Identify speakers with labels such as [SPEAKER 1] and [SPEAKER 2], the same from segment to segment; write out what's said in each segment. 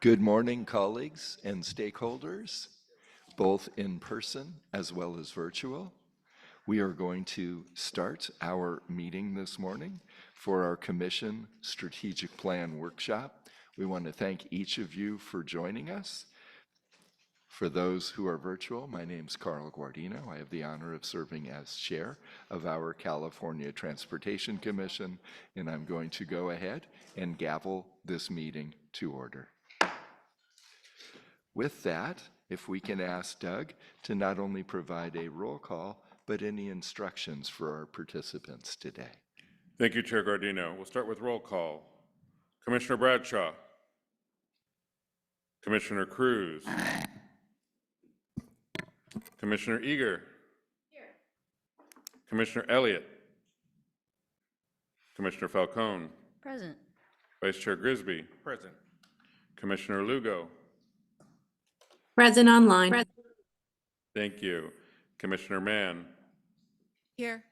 [SPEAKER 1] Good morning, colleagues and stakeholders, both in person as well as virtual. We are going to start our meeting this morning for our Commission Strategic Plan Workshop. We want to thank each of you for joining us. For those who are virtual, my name's Carl Guardino. I have the honor of serving as chair of our California Transportation Commission, and I'm going to go ahead and gavel this meeting to order. With that, if we can ask Doug to not only provide a roll call, but any instructions for our participants today.
[SPEAKER 2] Thank you, Chair Guardino. We'll start with roll call. Commissioner Bradshaw. Commissioner Cruz. Commissioner Eager. Here. Commissioner Elliott. Commissioner Falcone.
[SPEAKER 3] Present.
[SPEAKER 2] Vice Chair Grisby.
[SPEAKER 4] Present.
[SPEAKER 2] Commissioner Lugo.
[SPEAKER 5] Present online.
[SPEAKER 2] Thank you. Commissioner Mann.
[SPEAKER 3] Here.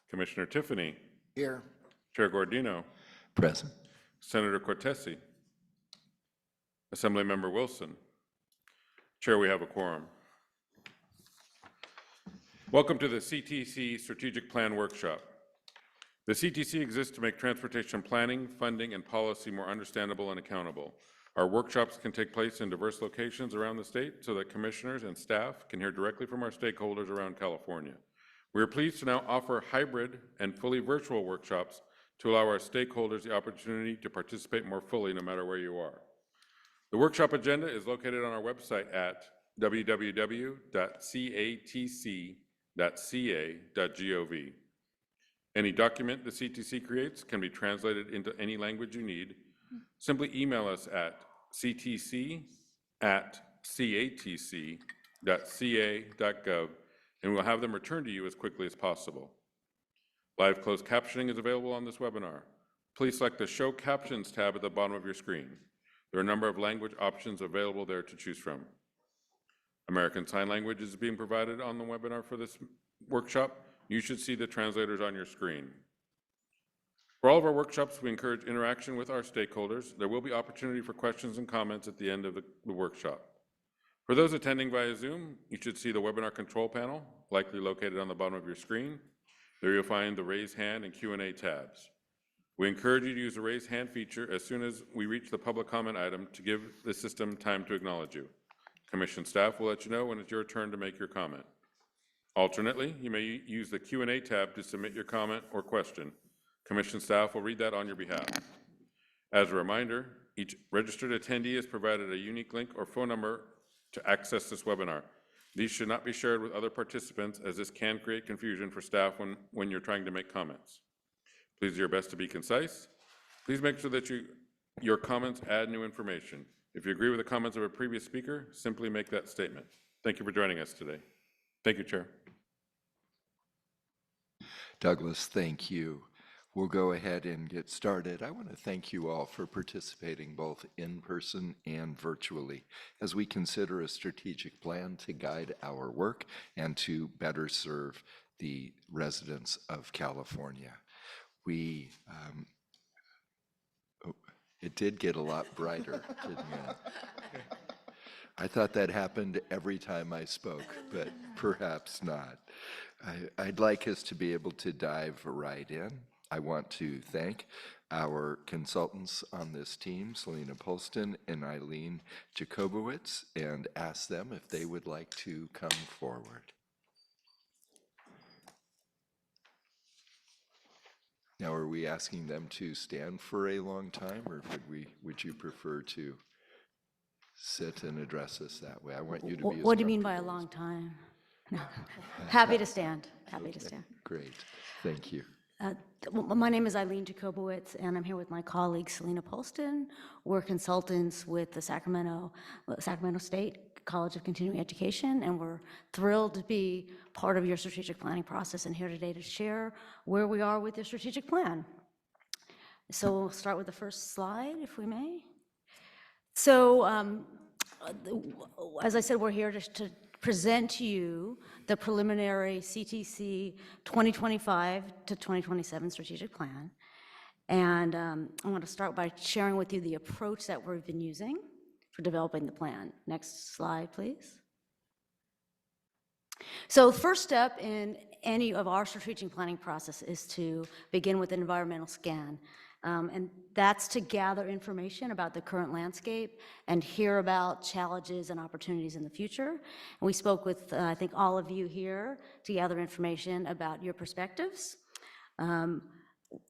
[SPEAKER 2] Commissioner Tiffany.
[SPEAKER 4] Here.
[SPEAKER 2] Chair Guardino.
[SPEAKER 1] Present.
[SPEAKER 2] Senator Cortese. Assemblymember Wilson. Chair, we have a quorum. Welcome to the CTC Strategic Plan Workshop. The CTC exists to make transportation planning, funding, and policy more understandable and accountable. Our workshops can take place in diverse locations around the state so that commissioners and staff can hear directly from our stakeholders around California. We are pleased to now offer hybrid and fully virtual workshops to allow our stakeholders the opportunity to participate more fully no matter where you are. The workshop agenda is located on our website at www.catc.ca.gov. Any document the CTC creates can be translated into any language you need. Simply email us at ctc@catc.ca.gov and we'll have them returned to you as quickly as possible. Live closed captioning is available on this webinar. Please select the Show Captions tab at the bottom of your screen. There are a number of language options available there to choose from. American Sign Language is being provided on the webinar for this workshop. You should see the translators on your screen. For all of our workshops, we encourage interaction with our stakeholders. There will be opportunity for questions and comments at the end of the workshop. For those attending via Zoom, you should see the webinar control panel, likely located on the bottom of your screen. There you'll find the raise hand and Q&A tabs. We encourage you to use the raise hand feature as soon as we reach the public comment item to give the system time to acknowledge you. Commission staff will let you know when it's your turn to make your comment. Alternately, you may use the Q&A tab to submit your comment or question. Commission staff will read that on your behalf. As a reminder, each registered attendee is provided a unique link or phone number to access this webinar. These should not be shared with other participants as this can create confusion for staff when you're trying to make comments. Please do your best to be concise. Please make sure that your comments add new information. If you agree with the comments of a previous speaker, simply make that statement. Thank you for joining us today. Thank you, Chair.
[SPEAKER 1] Douglas, thank you. We'll go ahead and get started. I want to thank you all for participating both in person and virtually as we consider a strategic plan to guide our work and to better serve the residents of California. It did get a lot brighter, didn't it? I thought that happened every time I spoke, but perhaps not. I'd like us to be able to dive right in. I want to thank our consultants on this team, Selena Polston and Eileen Jacobowitz, and ask them if they would like to come forward. Now, are we asking them to stand for a long time, or would you prefer to sit and address us that way? I want you to be.
[SPEAKER 3] What do you mean by a long time? No. Happy to stand. Happy to stand.
[SPEAKER 1] Great. Thank you.
[SPEAKER 3] My name is Eileen Jacobowitz, and I'm here with my colleague Selena Polston. We're consultants with the Sacramento State College of Continuing Education, and we're thrilled to be part of your strategic planning process and here today to share where we are with your strategic plan. So we'll start with the first slide, if we may. So as I said, we're here to present to you the preliminary CTC 2025 to 2027 strategic plan. And I want to start by sharing with you the approach that we've been using for developing the plan. Next slide, please. So the first step in any of our strategic planning process is to begin with an environmental scan. And that's to gather information about the current landscape and hear about challenges and opportunities in the future. And we spoke with, I think, all of you here to gather information about your perspectives.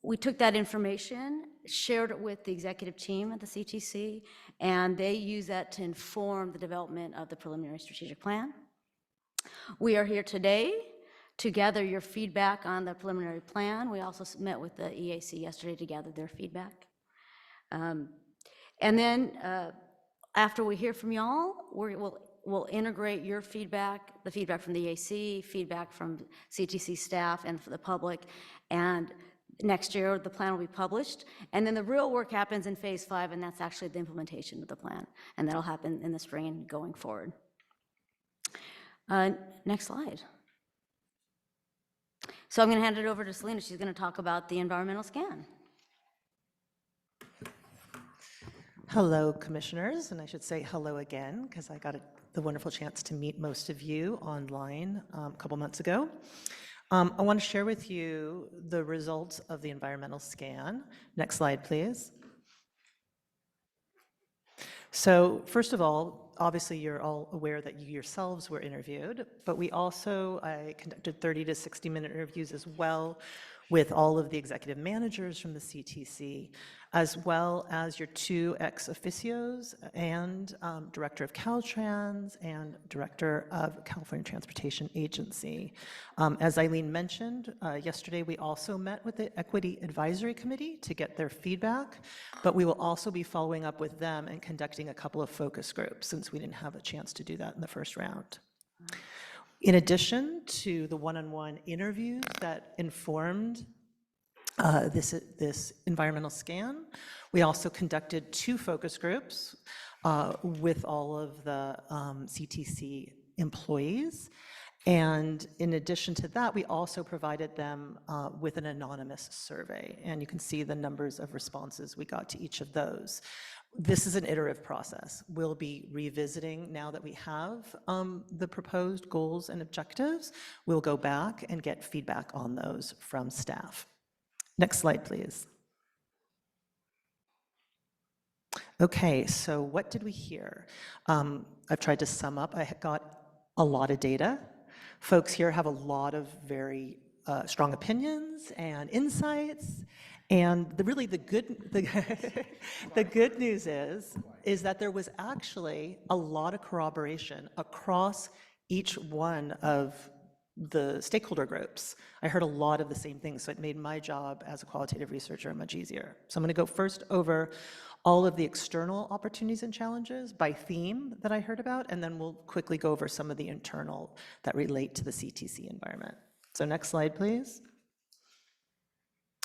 [SPEAKER 3] We took that information, shared it with the executive team at the CTC, and they use that to inform the development of the preliminary strategic plan. We are here today to gather your feedback on the preliminary plan. We also met with the EAC yesterday to gather their feedback. And then after we hear from y'all, we'll integrate your feedback, the feedback from the EAC, feedback from CTC staff and for the public, and next year the plan will be published. And then the real work happens in phase 5, and that's actually the implementation of the plan. And that'll happen in the spring and going forward. Next slide. So I'm going to hand it over to Selena. She's going to talk about the environmental scan.
[SPEAKER 4] Hello, commissioners, and I should say hello again because I got the wonderful chance to meet most of you online a couple months ago. I want to share with you the results of the environmental scan. Next slide, please. So first of all, obviously you're all aware that you yourselves were interviewed, but I conducted 30 to 60-minute interviews as well with all of the executive managers from the CTC, as well as your 2 ex officios and director of Caltrans and director of California Transportation Agency. As Eileen mentioned, yesterday we also met with the Equity Advisory Committee to get their feedback, but we will also be following up with them and conducting a couple of focus groups since we didn't have a chance to do that in the first round. In addition to the one-on-one interviews that informed this environmental scan, we also conducted 2 focus groups with all of the CTC employees. And in addition to that, we also provided them with an anonymous survey. And you can see the numbers of responses we got to each of those. This is an iterative process. We'll be revisiting now that we have the proposed goals and objectives. We'll go back and get feedback on those from staff. Next slide, please. Okay, so what did we hear? I've tried to sum up. I got a lot of data. Folks here have a lot of very strong opinions and insights. And the good news is that there was actually a lot of corroboration across each one of the stakeholder groups. I heard a lot of the same things, so it made my job as a qualitative researcher much easier. So I'm going to go first over all of the external opportunities and challenges by theme that I heard about, and then we'll quickly go over some of the internal that relate to the CTC environment. So next slide, please.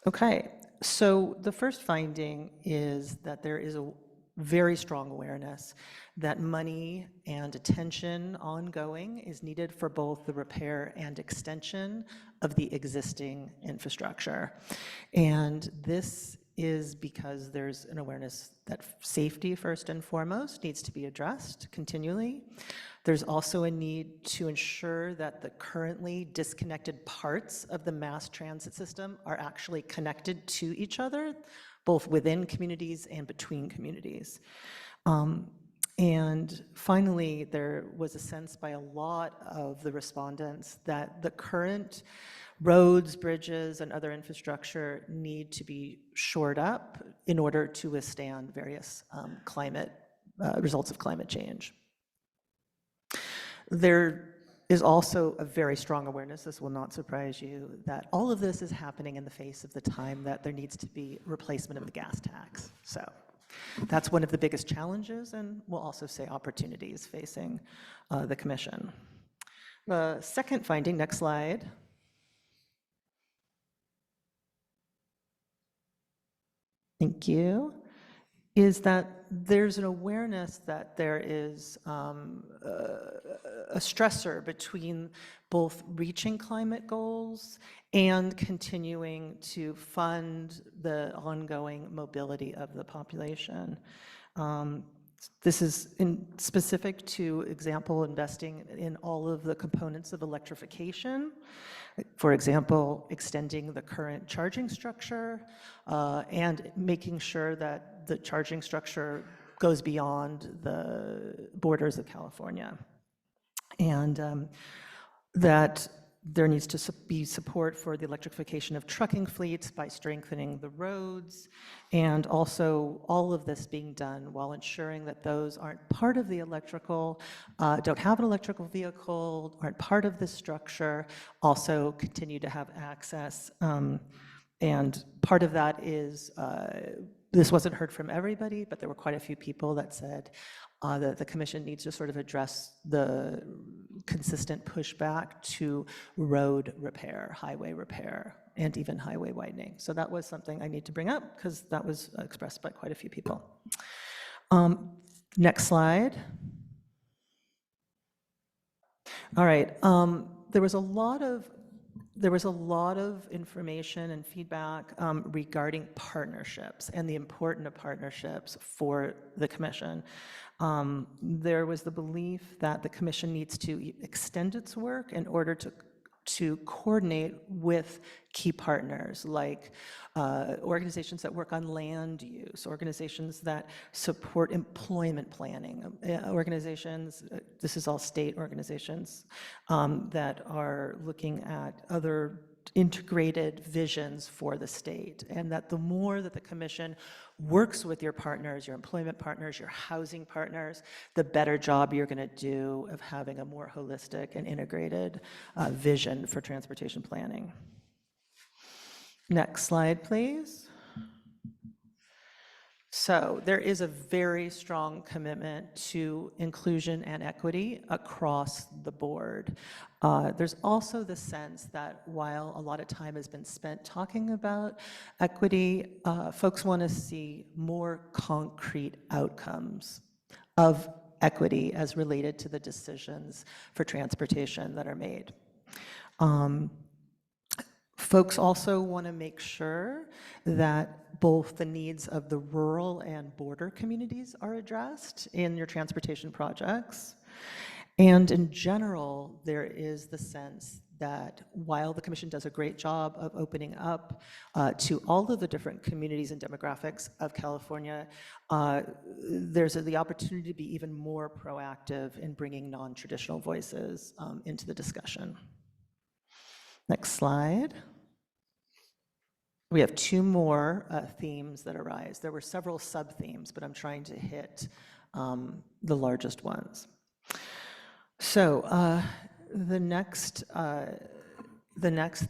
[SPEAKER 4] Okay, so the first finding is that there is a very strong awareness that money and attention ongoing is needed for both the repair and extension of the existing infrastructure. And this is because there's an awareness that safety, first and foremost, needs to be addressed continually. There's also a need to ensure that the currently disconnected parts of the mass transit system are actually connected to each other, both within communities and between communities. And finally, there was a sense by a lot of the respondents that the current roads, bridges, and other infrastructure need to be shored up in order to withstand various results of climate change. There is also a very strong awareness, this will not surprise you, that all of this is happening in the face of the time that there needs to be replacement of the gas tax. So that's one of the biggest challenges, and we'll also say opportunities facing the commission. The second finding, next slide. Thank you. Is that there's an awareness that there is a stressor between both reaching climate goals and continuing to fund the ongoing mobility of the population. This is in specific to example investing in all of the components of electrification. For example, extending the current charging structure and making sure that the charging structure goes beyond the borders of California. And that there needs to be support for the electrification of trucking fleets by strengthening the roads, and also all of this being done while ensuring that those aren't part of the electrical, don't have an electrical vehicle, aren't part of this structure, also continue to have access. And part of that is, this wasn't heard from everybody, but there were quite a few people that said that the commission needs to sort of address the consistent pushback to road repair, highway repair, and even highway widening. So that was something I need to bring up because that was expressed by quite a few people. Next slide. All right, there was a lot of information and feedback regarding partnerships and the importance of partnerships for the commission. There was the belief that the commission needs to extend its work in order to coordinate with key partners like organizations that work on land use, organizations that support employment planning, organizations, this is all state organizations, that are looking at other integrated visions for the state, and that the more that the commission works with your partners, your employment partners, your housing partners, the better job you're going to do of having a more holistic and integrated vision for transportation planning. Next slide, please. So there is a very strong commitment to inclusion and equity across the board. There's also the sense that while a lot of time has been spent talking about equity, folks want to see more concrete outcomes of equity as related to the decisions for transportation that are made. Folks also want to make sure that both the needs of the rural and border communities are addressed in your transportation projects. And in general, there is the sense that while the commission does a great job of opening up to all of the different communities and demographics of California, there's the opportunity to be even more proactive in bringing non-traditional voices into the discussion. Next slide. We have two more themes that arise. There were several sub-themes, but I'm trying to hit the largest ones. So the next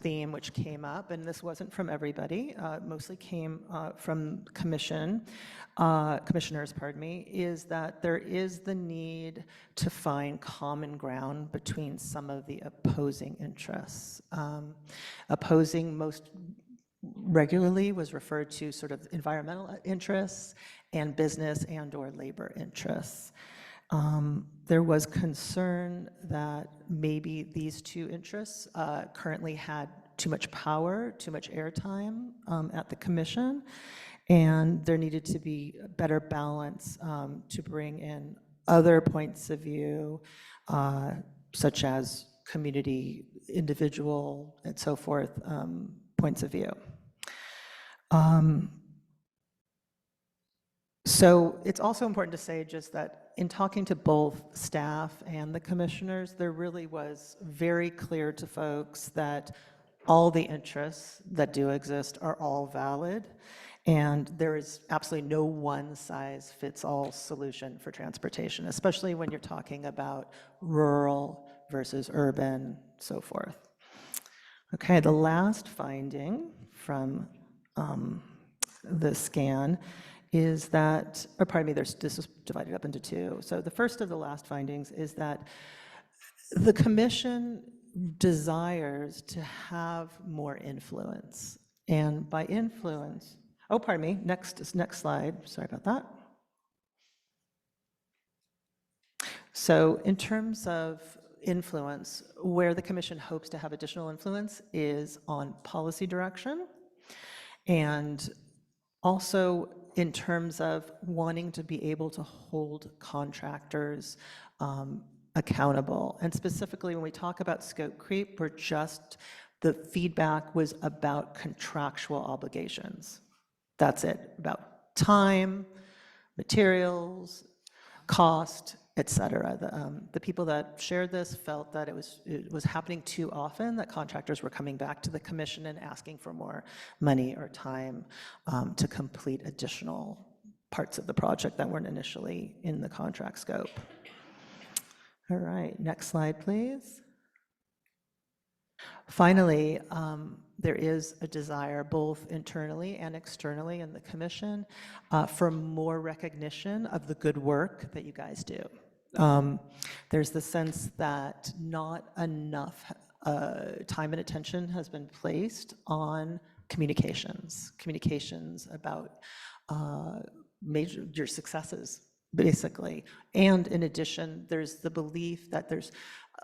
[SPEAKER 4] theme which came up, and this wasn't from everybody, mostly came from commissioners, is that there is the need to find common ground between some of the opposing interests. Opposing most regularly was referred to sort of environmental interests and business and or labor interests. There was concern that maybe these two interests currently had too much power, too much airtime at the commission, and there needed to be a better balance to bring in other points of view, such as community, individual, and so forth, points of view. So it's also important to say just that in talking to both staff and the commissioners, there really was very clear to folks that all the interests that do exist are all valid, and there is absolutely no one-size-fits-all solution for transportation, especially when you're talking about rural versus urban, so forth. Okay, the last finding from the scan is that, or pardon me, this is divided up into two. So the first of the last findings is that the commission desires to have more influence. And by influence, oh, pardon me, next slide, sorry about that. So in terms of influence, where the commission hopes to have additional influence is on policy direction, and also in terms of wanting to be able to hold contractors accountable. And specifically, when we talk about scope creep, the feedback was about contractual obligations. That's it, about time, materials, cost, et cetera. The people that shared this felt that it was happening too often, that contractors were coming back to the commission and asking for more money or time to complete additional parts of the project that weren't initially in the contract scope. All right, next slide, please. Finally, there is a desire both internally and externally in the commission for more recognition of the good work that you guys do. There's the sense that not enough time and attention has been placed on communications about your successes, basically. And in addition, there's the belief that there's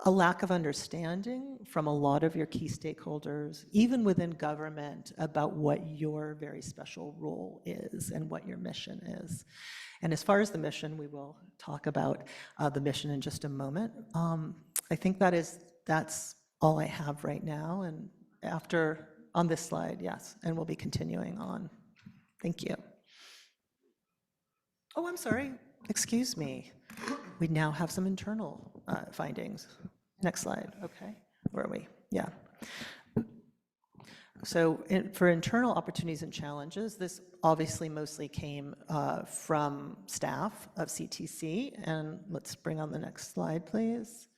[SPEAKER 4] a lack of understanding from a lot of your key stakeholders, even within government, about what your very special role is and what your mission is. And as far as the mission, we will talk about the mission in just a moment. I think that's all I have right now. And on this slide, yes, and we'll be continuing on. Thank you. Oh, I'm sorry, excuse me. We now have some internal findings. Next slide, okay. Where are we? Yeah. So for internal opportunities and challenges, this obviously mostly came from staff of CTC. And let's bring on the next slide, please.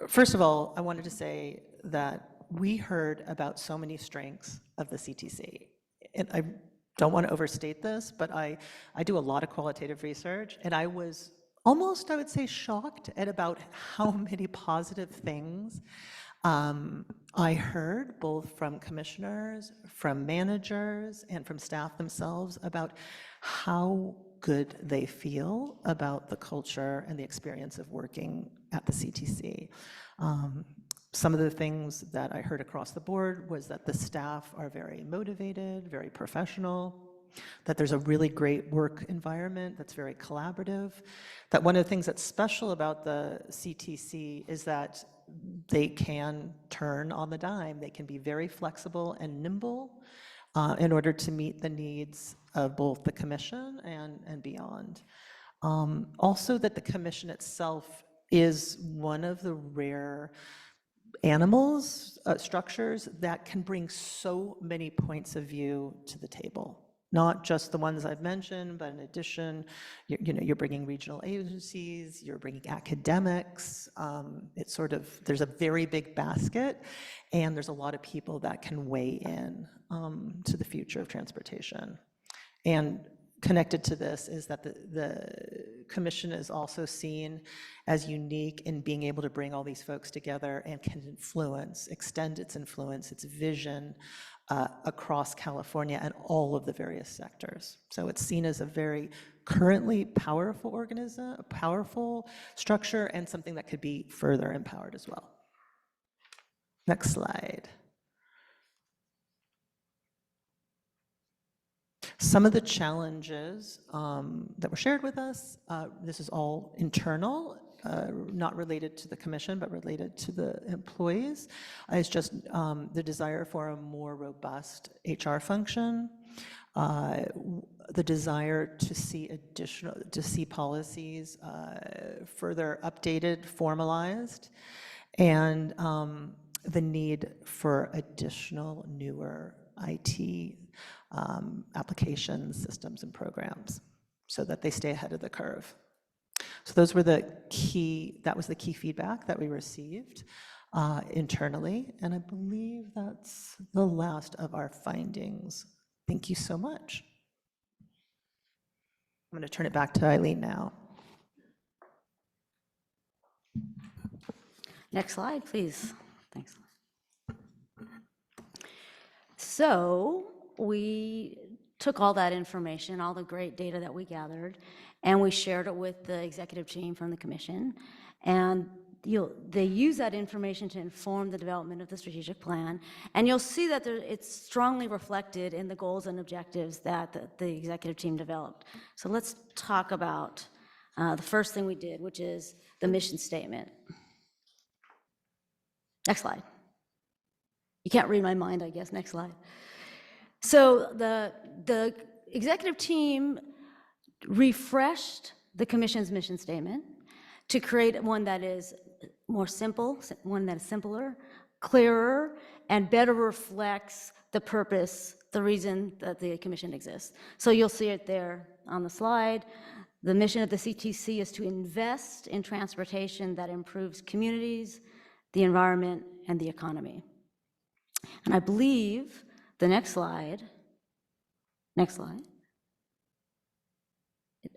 [SPEAKER 4] First of all, I wanted to say that we heard about so many strengths of the CTC. And I don't want to overstate this, but I do a lot of qualitative research, and I was almost, I would say, shocked at about how many positive things I heard, both from commissioners, from managers, and from staff themselves, about how good they feel about the culture and the experience of working at the CTC. Some of the things that I heard across the board was that the staff are very motivated, very professional, that there's a really great work environment that's very collaborative, that one of the things that's special about the CTC is that they can turn on the dime. They can be very flexible and nimble in order to meet the needs of both the commission and beyond. Also, that the commission itself is one of the rare structures that can bring so many points of view to the table. Not just the ones I've mentioned, but in addition, you're bringing regional agencies, you're bringing academics. There's a very big basket, and there's a lot of people that can weigh in to the future of transportation. And connected to this is that the commission is also seen as unique in being able to bring all these folks together and can extend its influence, its vision across California and all of the various sectors. So it's seen as a very currently powerful organism, a powerful structure, and something that could be further empowered as well. Next slide. Some of the challenges that were shared with us, this is all internal, not related to the commission, but related to the employees, is just the desire for a more robust HR function, the desire to see policies further updated, formalized, and the need for additional newer IT applications, systems, and programs so that they stay ahead of the curve. So that was the key feedback that we received internally, and I believe that's the last of our findings. Thank you so much. I'm going to turn it back to Eileen now.
[SPEAKER 3] Next slide, please. Thanks. So we took all that information, all the great data that we gathered, and we shared it with the executive team from the commission. And they use that information to inform the development of the strategic plan, and you'll see that it's strongly reflected in the goals and objectives that the executive team developed. So let's talk about the first thing we did, which is the mission statement. Next slide. You can't read my mind, I guess. Next slide. So the executive team refreshed the commission's mission statement to create one that is more simple, one that is simpler, clearer, and better reflects the purpose, the reason that the commission exists. So you'll see it there on the slide. The mission of the CTC is to invest in transportation that improves communities, the environment, and the economy. And I believe the next slide,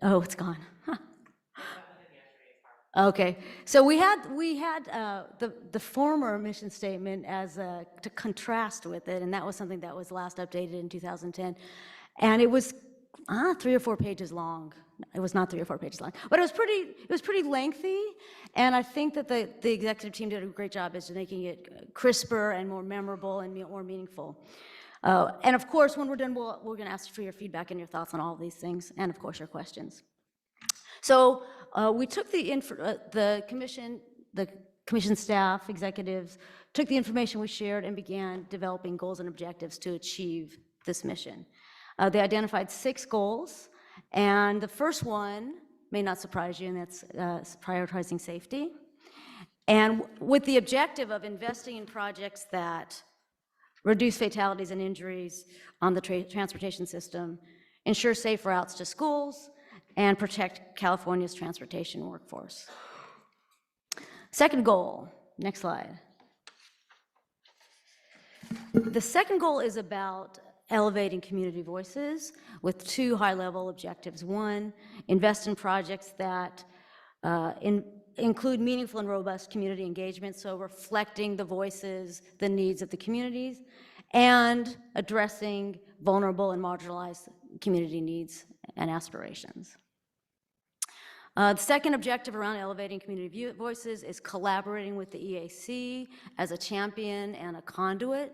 [SPEAKER 3] oh, it's gone. Huh. Okay, so we had the former mission statement as to contrast with it, and that was something that was last updated in 2010, and it was 3 or 4 pages long. It was not 3 or 4 pages long, but it was pretty lengthy, and I think that the executive team did a great job as making it crisper and more memorable and more meaningful. And of course, when we're done, we're going to ask for your feedback and your thoughts on all of these things, and of course, your questions. So we took the commission staff, executives, took the information we shared and began developing goals and objectives to achieve this mission. They identified 6 goals, and the first one may not surprise you, and that's prioritizing safety. And with the objective of investing in projects that reduce fatalities and injuries on the transportation system, ensure safe routes to schools, and protect California's transportation workforce. Second goal, next slide. The second goal is about elevating community voices with 2 high-level objectives. 1, invest in projects that include meaningful and robust community engagement, so reflecting the voices, the needs of the communities, and addressing vulnerable and marginalized community needs and aspirations. The second objective around elevating community voices is collaborating with the EAC as a champion and a conduit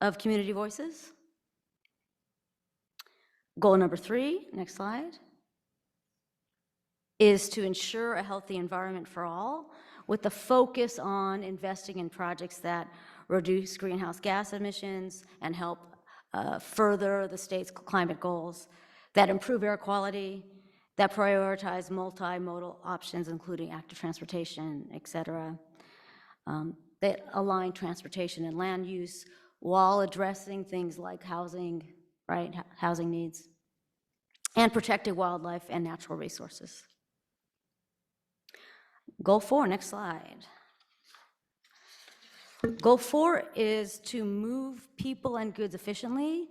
[SPEAKER 3] of community voices. Goal number 3, next slide, is to ensure a healthy environment for all, with the focus on investing in projects that reduce greenhouse gas emissions and help further the state's climate goals, that improve air quality, that prioritize multimodal options, including active transportation, et cetera, that align transportation and land use while addressing things like housing, right, housing needs, and protecting wildlife and natural resources. Goal 4, next slide. Goal 4 is to move people and goods efficiently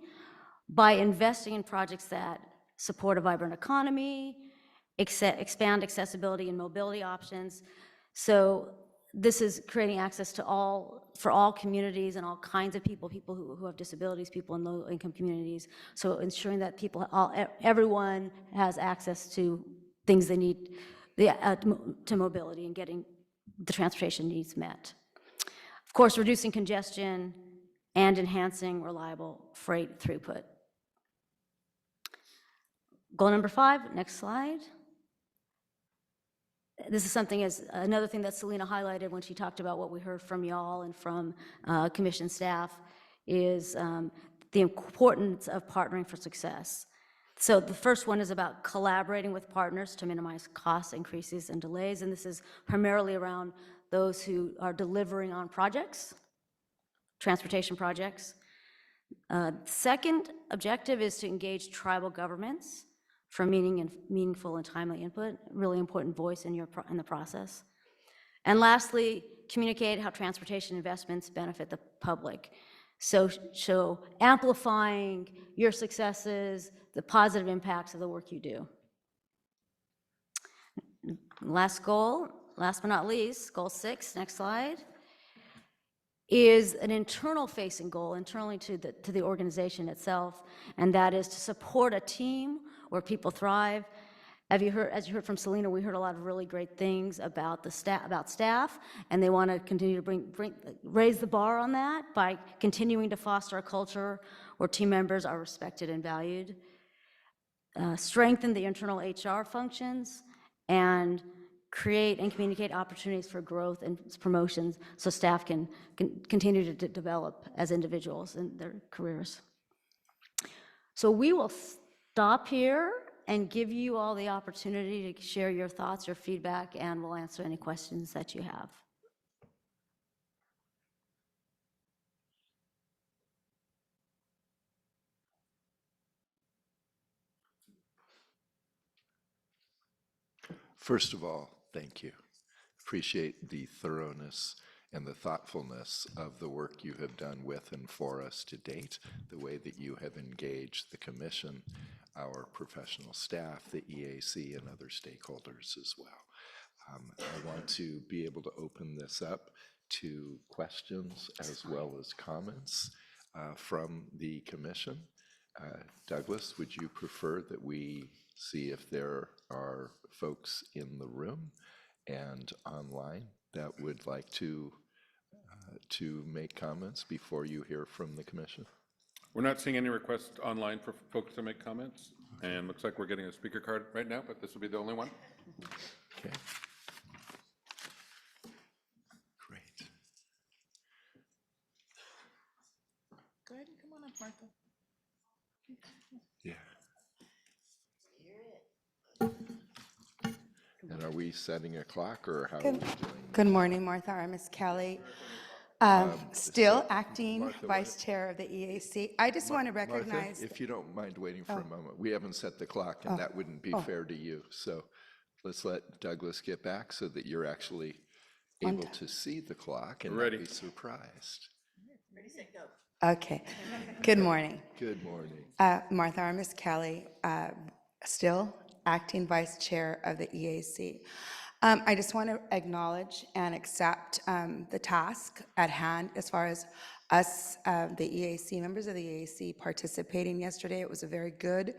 [SPEAKER 3] by investing in projects that support a vibrant economy, expand accessibility and mobility options. So this is creating access to for all communities and all kinds of people who have disabilities, people in low-income communities. So ensuring that everyone has access to things they need to mobility and getting the transportation needs met. Of course, reducing congestion and enhancing reliable freight throughput. Goal number 5, next slide. This is another thing that Selena highlighted when she talked about what we heard from y'all and from commission staff is the importance of partnering for success. So the first one is about collaborating with partners to minimize cost increases and delays, and this is primarily around those who are delivering on projects, transportation projects. Second objective is to engage tribal governments for meaningful and timely input, really important voice in the process. And lastly, communicate how transportation investments benefit the public. So amplifying your successes, the positive impacts of the work you do. Last goal, last but not least, goal 6, next slide, is an internal facing goal, internally to the organization itself, and that is to support a team where people thrive Have you heard, as you heard from Selena, we heard a lot of really great things about the staff, and they want to continue to raise the bar on that by continuing to foster a culture where team members are respected and valued, strengthen the internal HR functions, and create and communicate opportunities for growth and promotions so staff can continue to develop as individuals in their careers. So we will stop here and give you all the opportunity to share your thoughts, your feedback, and we'll answer any questions that you have.
[SPEAKER 1] First of all, thank you. Appreciate the thoroughness and the thoughtfulness of the work you have done with and for us to date, the way that you have engaged the commission, our professional staff, the EAC, and other stakeholders as well. I want to be able to open this up to questions as well as comments from the commission. Douglas, would you prefer that we see if there are folks in the room and online that would like to make comments before you hear from the commission?
[SPEAKER 2] We're not seeing any requests online for folks to make comments, and looks like we're getting a speaker card right now, but this will be the only one.
[SPEAKER 1] Okay. Great.
[SPEAKER 6] Go ahead and come on up, Martha.
[SPEAKER 1] Yeah. And are we setting a clock, or how are we doing?
[SPEAKER 6] Good morning, Martha Armis Kelly. Still acting
[SPEAKER 1] Martha,
[SPEAKER 6] Vice Chair of the EAC. I just want to
[SPEAKER 1] Martha,
[SPEAKER 6] recognize,
[SPEAKER 1] if you don't mind waiting for a moment, we haven't set the clock, and that wouldn't be fair to you. So let's let Douglas get back so that you're actually able to see the clock and not
[SPEAKER 2] Ready.
[SPEAKER 1] be surprised.
[SPEAKER 6] okay. Good morning.
[SPEAKER 1] Good morning.
[SPEAKER 6] Martha Armis Kelly, still acting Vice Chair of the EAC. I just want to acknowledge and accept the task at hand as far as us, the EAC, members of the EAC participating yesterday. It was a very good,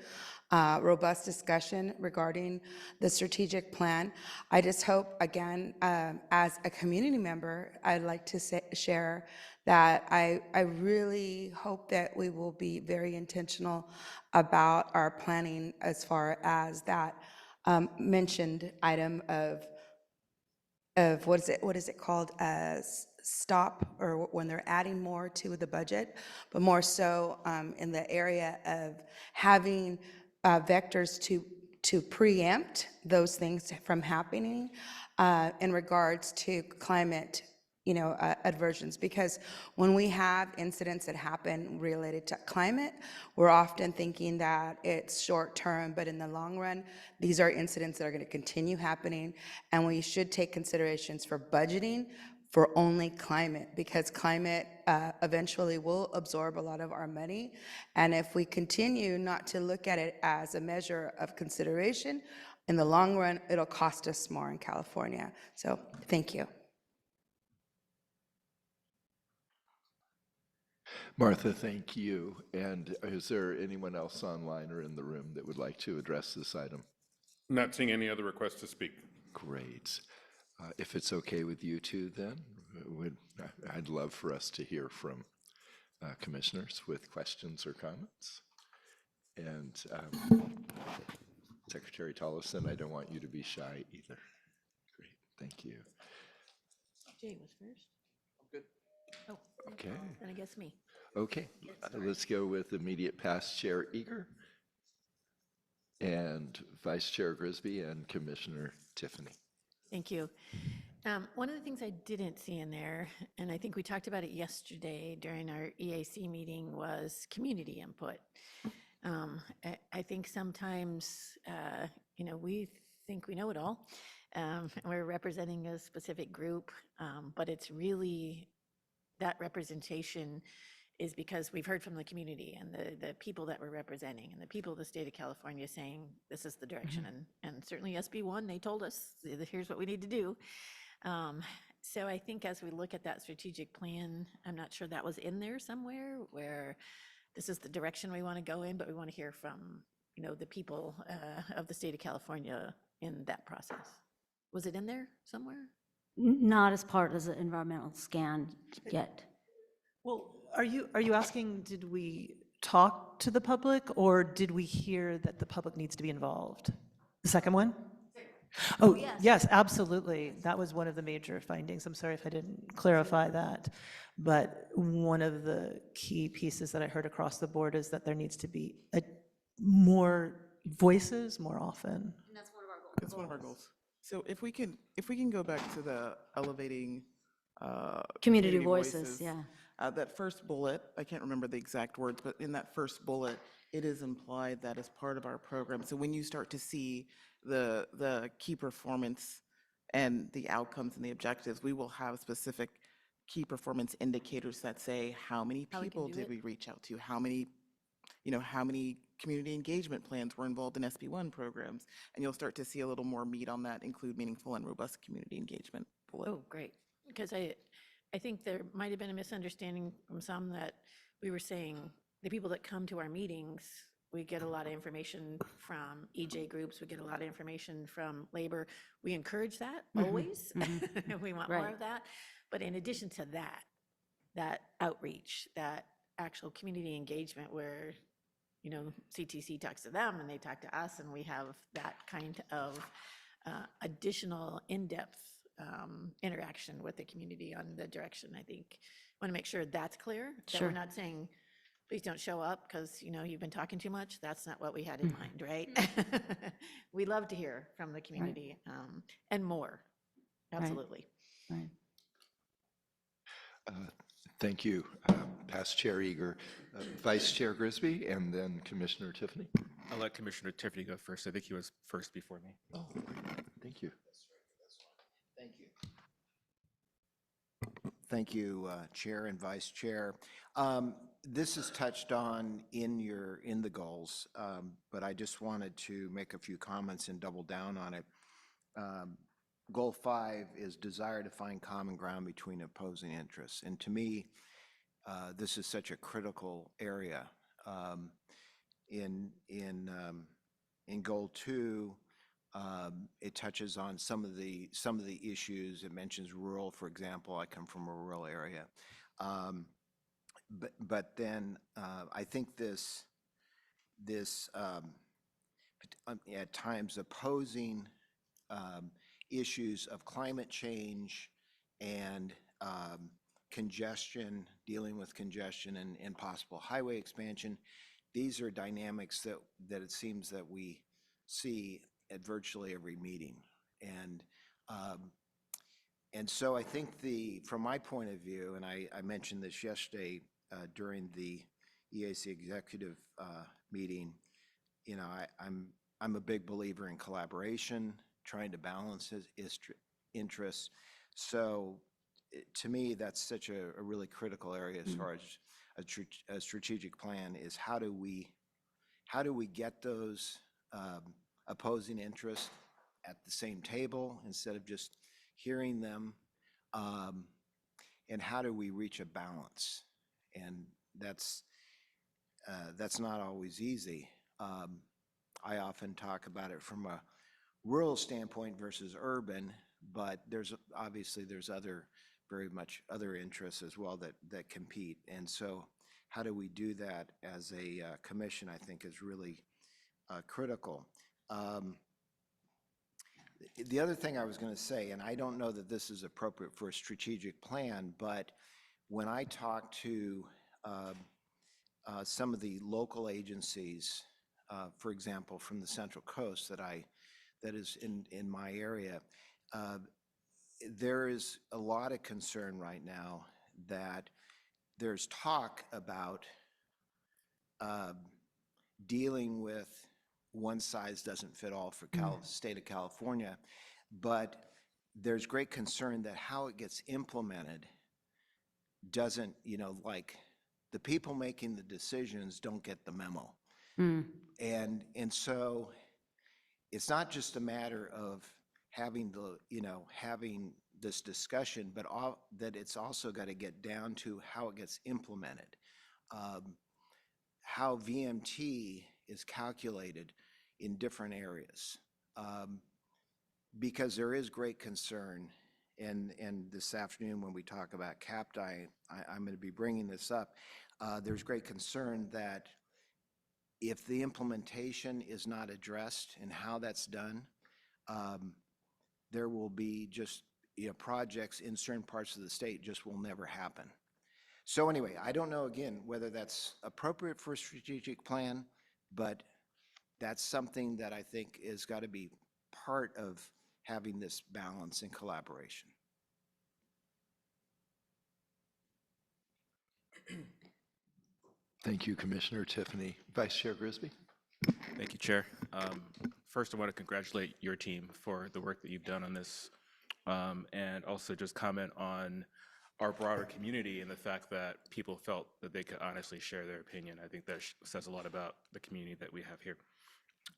[SPEAKER 6] robust discussion regarding the strategic plan. I just hope, again, as a community member, I'd like to share that I really hope that we will be very intentional about our planning as far as that mentioned item of what is it called, stop, or when they're adding more to the budget, but more so in the area of having vectors to preempt those things from happening in regards to climate adversions, because when we have incidents that happen related to climate, we're often thinking that it's short term, but in the long run, these are incidents that are going to continue happening, and we should take considerations for budgeting for only climate, because climate eventually will absorb a lot of our money, and if we continue not to look at it as a measure of consideration, in the long run, it'll cost us more in California. So thank you.
[SPEAKER 1] Martha, thank you. And is there anyone else online or in the room that would like to address this item?
[SPEAKER 2] Not seeing any other requests to speak.
[SPEAKER 1] Great. If it's okay with you two, then, I'd love for us to hear from commissioners with questions or comments. And Secretary Tollefson, I don't want you to be shy either. Great, thank you.
[SPEAKER 7] Jay was first. Oh,
[SPEAKER 1] Okay,
[SPEAKER 7] and I guess me.
[SPEAKER 1] okay. Let's go with immediate past Chair Eager and Vice Chair Grisby and Commissioner Tiffany.
[SPEAKER 7] Thank you. One of the things I didn't see in there, and I think we talked about it yesterday during our EAC meeting, was community input. I think sometimes, we think we know it all. We're representing a specific group, but it's really that representation is because we've heard from the community and the people that we're representing and the people of the state of California saying this is the direction. And certainly SB1, they told us, here's what we need to do. So I think as we look at that strategic plan, I'm not sure that was in there somewhere where this is the direction we want to go in, but we want to hear from the people of the state of California in that process. Was it in there somewhere?
[SPEAKER 3] Not as part of the environmental scan yet.
[SPEAKER 4] Well, are you asking, did we talk to the public, or did we hear that the public needs to be involved? The second one? Oh, yes, absolutely. That was one of the major findings. I'm sorry if I didn't clarify that. But one of the key pieces that I heard across the board is that there needs to be more voices more often.
[SPEAKER 8] It's one of our goals. So if we can go back to the elevating
[SPEAKER 3] Community voices, yeah.
[SPEAKER 8] That first bullet, I can't remember the exact words, but in that first bullet, it is implied that as part of our program. So when you start to see the key performance and the outcomes and the objectives, we will have specific key performance indicators that say how many
[SPEAKER 7] How we can
[SPEAKER 8] people
[SPEAKER 7] do
[SPEAKER 8] did
[SPEAKER 7] it.
[SPEAKER 8] we reach out to, how many community engagement plans were involved in SB1 programs, and you'll start to see a little more meat on that, include meaningful and robust community engagement bullet.
[SPEAKER 7] Oh, great. Because I think there might have been a misunderstanding from some that we were saying the people that come to our meetings, we get a lot of information from EJ groups, we get a lot of information from labor. We encourage that always. We want more
[SPEAKER 3] Right.
[SPEAKER 7] of that. But in addition to that outreach, that actual community engagement where, CTC talks to them and they talk to us, and we have that kind of additional in-depth interaction with the community on the direction. I think want to make sure that's clear, that
[SPEAKER 3] Sure.
[SPEAKER 7] we're not saying, please don't show up because, you've been talking too much. That's not what we had in mind, right? We love to hear from the community and more. Absolutely.
[SPEAKER 3] Right.
[SPEAKER 1] Thank you, Past Chair Eager. Vice Chair Grisby, and then Commissioner Tiffany.
[SPEAKER 9] I'll let Commissioner Tiffany go first. I think he was first before me.
[SPEAKER 1] Oh, thank you.
[SPEAKER 10] Thank you. Thank you, Chair and Vice Chair. This is touched on in the goals, but I just wanted to make a few comments and double down on it. Goal 5 is desire to find common ground between opposing interests, and to me, this is such a critical area. In Goal 2, it touches on some of the issues. It mentions rural, for example. I come from a rural area, but then I think this at times opposing issues of climate change and congestion, dealing with congestion and possible highway expansion. These are dynamics that it seems that we see at virtually every meeting. And so I think from my point of view, and I mentioned this yesterday during the EAC executive meeting, I'm a big believer in collaboration, trying to balance his interests. So to me, that's such a really critical area as far as a strategic plan is how do we get those opposing interests at the same table instead of just hearing them, and how do we reach a balance? And that's not always easy. I often talk about it from a rural standpoint versus urban, but there's very much other interests as well that compete. And so how do we do that as a commission, I think is really critical. The other thing I was going to say, and I don't know that this is appropriate for a strategic plan, but when I talk to some of the local agencies, for example, from the Central Coast that is in my area, there is a lot of concern right now that there's talk about dealing with one size doesn't fit all for state of California, but there's great concern that how it gets implemented doesn't, like the people making the decisions don't get the memo. And so it's not just a matter of having having this discussion, but that it's also got to get down to how it gets implemented. How VMT is calculated in different areas. Because there is great concern, and this afternoon when we talk about CAPT, I'm going to be bringing this up. There's great concern that if the implementation is not addressed and how that's done, there will be just, projects in certain parts of the state just will never happen. So anyway, I don't know, again, whether that's appropriate for a strategic plan, but that's something that I think has got to be part of having this balance and collaboration.
[SPEAKER 1] Thank you, Commissioner Tiffany. Vice Chair Grisby?
[SPEAKER 9] Thank you, Chair. First, I want to congratulate your team for the work that you've done on this, and also just comment on our broader community and the fact that people felt that they could honestly share their opinion. I think that says a lot about the community that we have here.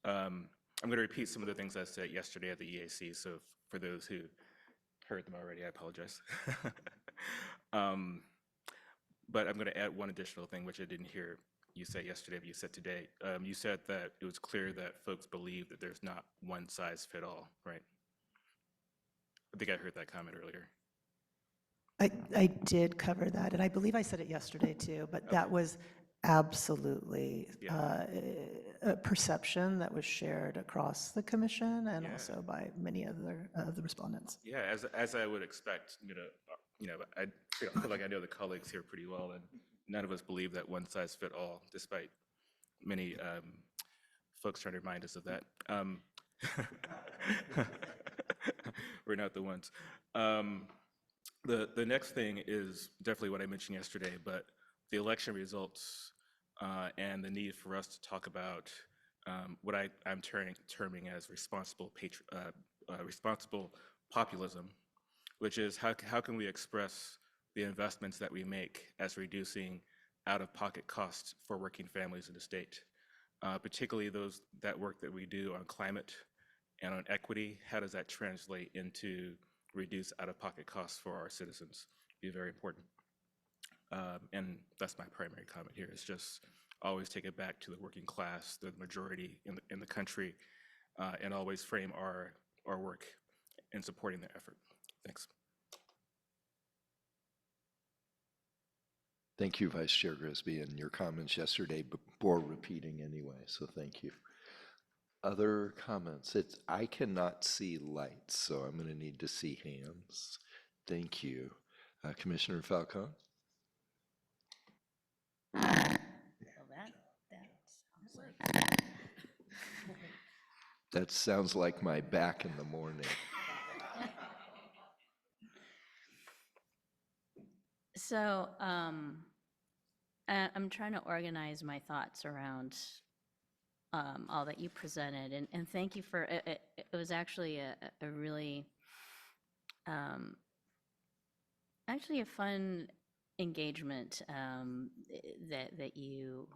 [SPEAKER 9] I'm going to repeat some of the things I said yesterday at the EAC, so for those who heard them already, I apologize. But I'm going to add one additional thing, which I didn't hear you say yesterday, but you said today. You said that it was clear that folks believe that there's not one size fit all, right? I think I heard that comment earlier.
[SPEAKER 4] I did cover that, and I believe I said it yesterday too, but that was absolutely a perception that was shared across the commission and also by many other of the respondents.
[SPEAKER 9] Yeah, as I would expect, I feel like I know the colleagues here pretty well, and none of us believe that one size fit all, despite many folks trying to remind us of that. We're not the ones. The next thing is definitely what I mentioned yesterday, but the election results and the need for us to talk about what I'm terming as responsible populism, which is how can we express the investments that we make as reducing out-of-pocket costs for working families in the state, particularly that work that we do on climate and on equity. How does that translate into reduced out-of-pocket costs for our citizens? Be very important. And that's my primary comment here, is just always take it back to the working class, the majority in the country, and always frame our work in supporting their effort. Thanks.
[SPEAKER 1] Thank you, Vice Chair Grisby, and your comments yesterday bore repeating anyway, so thank you. Other comments? I cannot see lights, so I'm going to need to see hands. Thank you. Commissioner Falcone?
[SPEAKER 3] Well, that sounds like...
[SPEAKER 1] That sounds like my back in the morning.
[SPEAKER 3] So I'm trying to organize my thoughts around all that you presented, and thank you for it. It was actually a really actually a fun engagement that you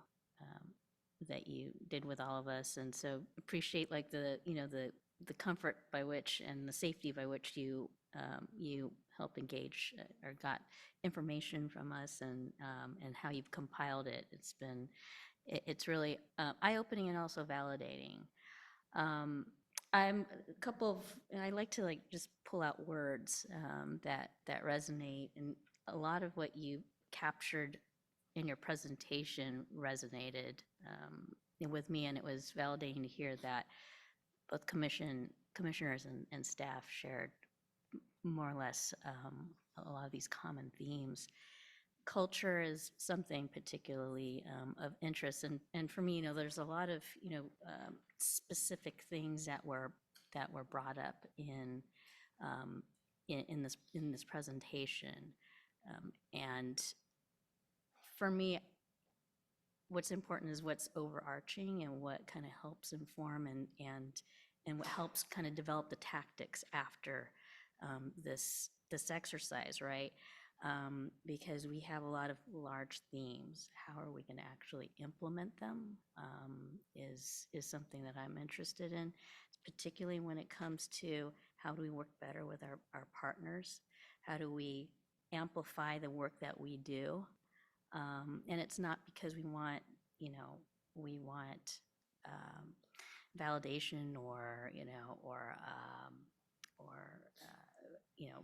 [SPEAKER 3] did with all of us, and so appreciate like the comfort by which and the safety by which you help engage or got information from us, and how you've compiled it. It's really eye-opening and also validating. I'm a couple of, and I like to like just pull out words that resonate, and a lot of what you captured in your presentation resonated with me, and it was validating to hear that both commissioners and staff shared more or less a lot of these common themes. Culture is something particularly of interest, and for me, there's a lot of specific things that were brought up in this presentation, and for me, what's important is what's overarching and what kind of helps inform and what helps kind of develop the tactics after this exercise, right? Because we have a lot of large themes. How are we going to actually implement them is something that I'm interested in, particularly when it comes to how do we work better with our partners? How do we amplify the work that we do? And it's not because we want validation or,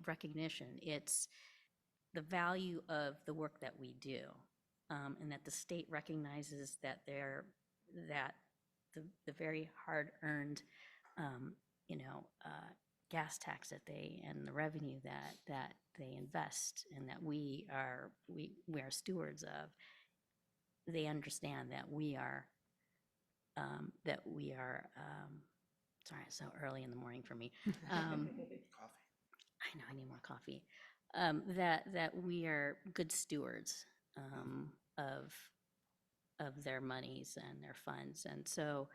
[SPEAKER 3] recognition. It's the value of the work that we do, and that the state recognizes that that the very hard-earned, um, you know, uh, gas tax that and the revenue that they invest and that we are stewards of, they understand that we are, sorry, it's so early in the morning for me. I know, I need more coffee. That we are good stewards, of their monies and their funds. And so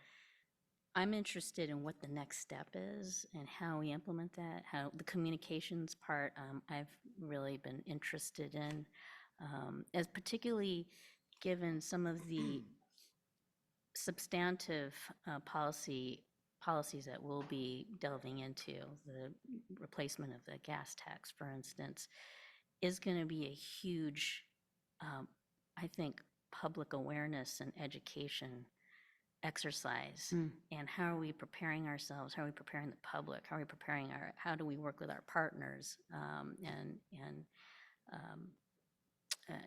[SPEAKER 3] I'm interested in what the next step is and how we implement that, how the communications part, I've really been interested in, as particularly given some of the substantive policies that we'll be delving into, the replacement of the gas tax, for instance, is going to be a huge, I think, public awareness and education exercise. And how are we preparing ourselves? How are we preparing the public? How are we preparing how do we work with our partners, and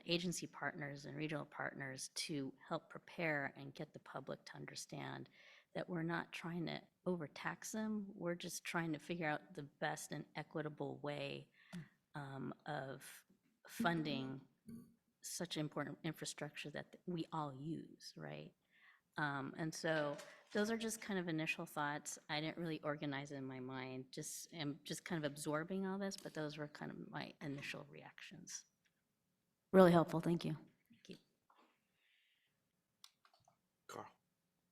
[SPEAKER 3] agency partners and regional partners to help prepare and get the public to understand that we're not trying to overtax them. We're just trying to figure out the best and equitable way, of funding such important infrastructure that we all use, right? And so those are just kind of initial thoughts. I didn't really organize it in my mind, I'm just kind of absorbing all this, but those were kind of my initial reactions. Really helpful, thank you.
[SPEAKER 10] Carl.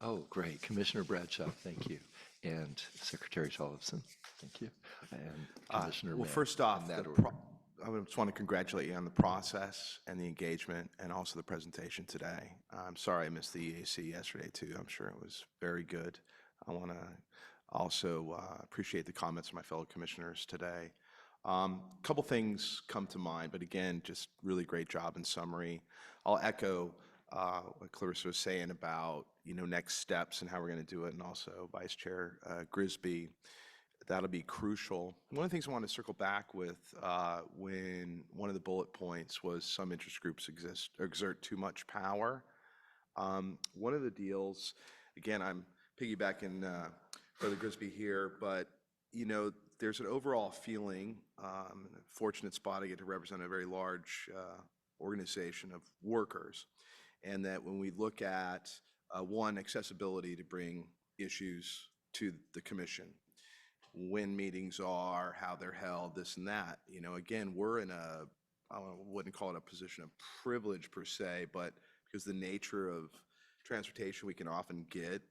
[SPEAKER 1] Oh, great. Commissioner Bradshaw, thank you. And Secretary Tollefson, thank you. And Commissioner
[SPEAKER 11] Well,
[SPEAKER 1] Mann,
[SPEAKER 11] first off,
[SPEAKER 1] in that order.
[SPEAKER 11] I just want to congratulate you on the process and the engagement and also the presentation today. I'm sorry I missed the EAC yesterday too. I'm sure it was very good. I want to also appreciate the comments of my fellow commissioners today. A couple things come to mind, but again, just really great job in summary. I'll echo what Clarissa was saying about, next steps and how we're going to do it, and also Vice Chair Grisby. That'll be crucial. One of the things I want to circle back with, when one of the bullet points was some interest groups exert too much power. One of the deals, again, I'm piggybacking Brother Grisby here, but there's an overall feeling, a fortunate spot I get to represent a very large organization of workers, and that when we look at one, accessibility to bring issues to the commission, when meetings are, how they're held, this and that. Again, we're in I wouldn't call it a position of privilege per se, but because the nature of transportation, we can often get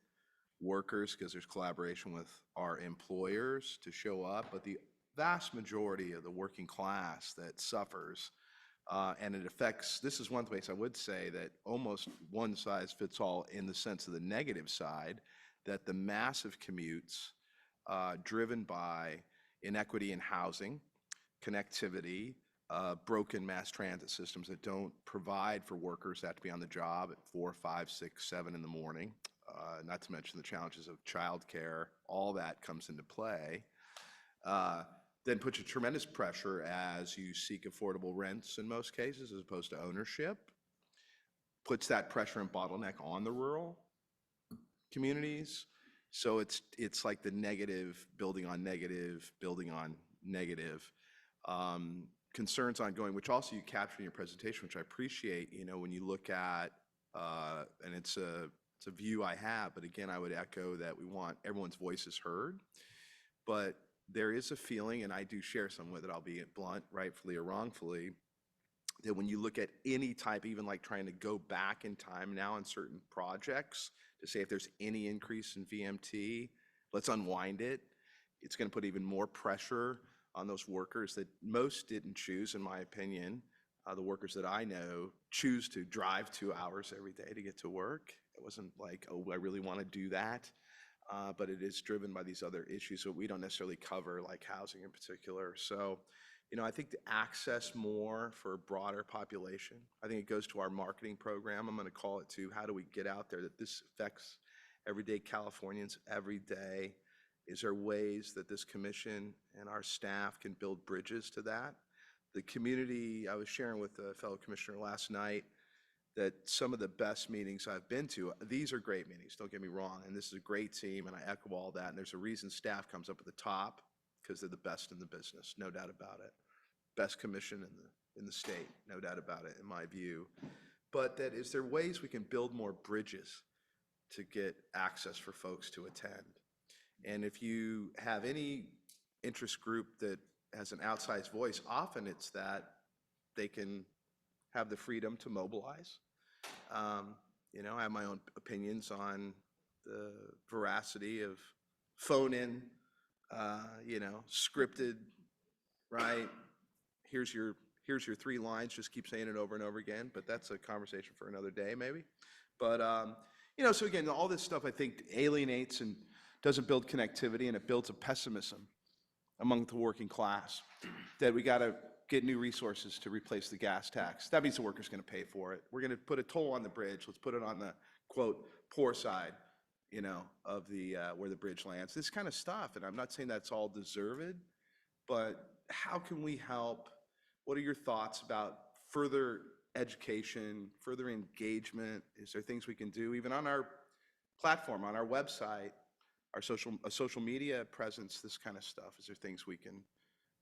[SPEAKER 11] workers because there's collaboration with our employers to show up, but the vast majority of the working class that suffers, and it affects, this is one place I would say that almost one size fits all in the sense of the negative side, that the massive commutes driven by inequity in housing, connectivity, broken mass transit systems that don't provide for workers that have to be on the job at 4, 5, 6, 7 in the morning, not to mention the challenges of childcare, all that comes into play, then puts a tremendous pressure as you seek affordable rents in most cases as opposed to ownership, puts that pressure and bottleneck on the rural communities. So it's like the negative building on negative, building on negative. Concerns ongoing, which also you captured in your presentation, which I appreciate, when you look at, and it's a view I have, but again, I would echo that we want everyone's voices heard. But there is a feeling, and I do share some with it, I'll be blunt, rightfully or wrongfully, that when you look at any type, even like trying to go back in time now on certain projects to say if there's any increase in VMT, let's unwind it. It's going to put even more pressure on those workers that most didn't choose, in my opinion. The workers that I know choose to drive 2 hours every day to get to work. It wasn't like, oh, I really want to do that. But it is driven by these other issues that we don't necessarily cover, like housing in particular. So, I think to access more for a broader population, I think it goes to our marketing program. I'm going to call it to how do we get out there that this affects everyday Californians every day. Is there ways that this commission and our staff can build bridges to that? The community, I was sharing with a fellow commissioner last night that some of the best meetings I've been to, these are great meetings, don't get me wrong, and this is a great team, and I echo all that, and there's a reason staff comes up at the top, because they're the best in the business, no doubt about it. Best commission in the state, no doubt about it, in my view. But that is there ways we can build more bridges to get access for folks to attend? And if you have any interest group that has an outsized voice, often it's that they can have the freedom to mobilize. You know, I have my own opinions on the veracity of phone-in, you know, scripted, right? Here's your 3 lines, just keep saying it over and over again, but that's a conversation for another day, maybe. But, you know, so again, all this stuff I think alienates and doesn't build connectivity, and it builds a pessimism among the working class that we got to get new resources to replace the gas tax. That means the worker's going to pay for it. We're going to put a toll on the bridge. Let's put it on the, quote, poor side, you know, of the, where the bridge lands. This kind of stuff, and I'm not saying that's all deserved, but how can we help? What are your thoughts about further education, further engagement? Is there things we can do, even on our platform, on our website, our social media presence, this kind of stuff? Is there things we can,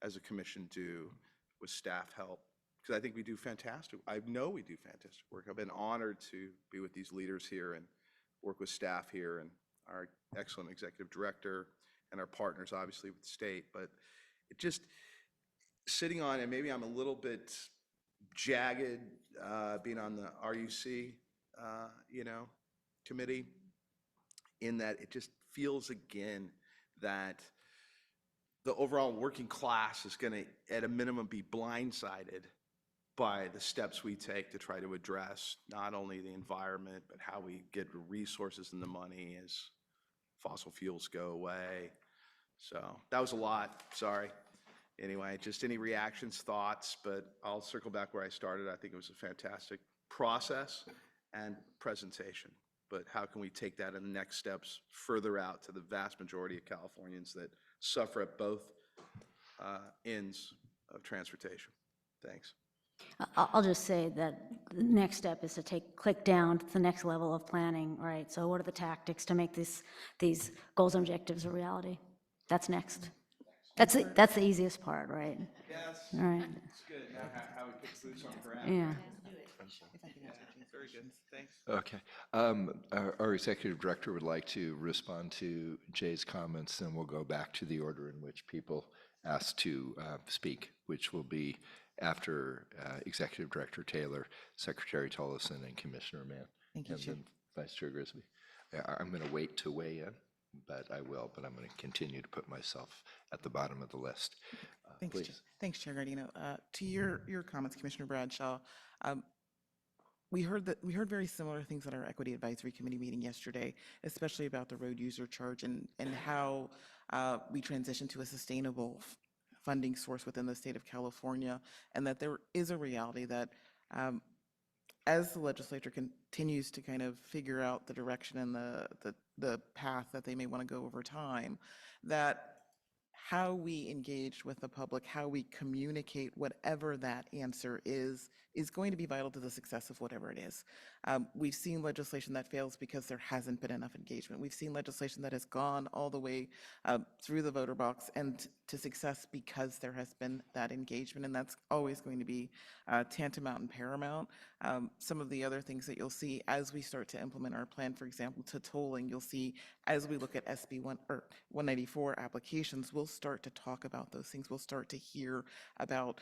[SPEAKER 11] as a commission, do with staff help? Because I think we do fantastic. I know we do fantastic work. I've been honored to be with these leaders here and work with staff here and our excellent executive director and our partners, obviously, with the state. But it just, sitting on, and maybe I'm a little bit jagged, being on the RUC, you know, committee, in that it just feels again that the overall working class is going to, at a minimum, be blindsided by the steps we take to try to address not only the environment, but how we get resources and the money as fossil fuels go away. So that was a lot, sorry. Anyway, just any reactions, thoughts, but I'll circle back where I started. I think it was a fantastic process and presentation. But how can we take that in the next steps further out to the vast majority of Californians that suffer at both ends of transportation? Thanks.
[SPEAKER 3] I'll just say that the next step is to click down to the next level of planning, right? So what are the tactics to make these goals and objectives a reality? That's next. That's the easiest part, right?
[SPEAKER 11] Yes.
[SPEAKER 3] All right.
[SPEAKER 11] It's good. Now how we put the boots on the ground.
[SPEAKER 3] Yeah.
[SPEAKER 8] If I can answer Jane's
[SPEAKER 11] Very good.
[SPEAKER 8] questions.
[SPEAKER 11] Thanks.
[SPEAKER 1] Okay. Our executive director would like to respond to Jay's comments, and we'll go back to the order in which people asked to speak, which will be after Executive Director Taylor, Secretary Tollefson, and Commissioner Mann.
[SPEAKER 8] Thank you,
[SPEAKER 1] And
[SPEAKER 8] Chair.
[SPEAKER 1] then Vice Chair Grisby. I'm going to wait to weigh in, but I'm going to continue to put myself at the bottom of the list.
[SPEAKER 8] Thanks,
[SPEAKER 1] Please.
[SPEAKER 8] Thanks, Chair Gardino. To your comments, Commissioner Bradshaw, we heard very similar things at our Equity Advisory Committee meeting yesterday, especially about the road user charge and how we transition to a sustainable funding source within the state of California, and that there is a reality that as the legislature continues to kind of figure out the direction and the path that they may want to go over time, that how we engage with the public, how we communicate whatever that answer is going to be vital to the success of whatever it is. We've seen legislation that fails because there hasn't been enough engagement. We've seen legislation that has gone all the way through the voter box and to success because there has been that engagement, and that's always going to be tantamount and paramount. Some of the other things that you'll see as we start to implement our plan, for example, to tolling, you'll see as we look at SB 194 applications, we'll start to talk about those things. We'll start to hear about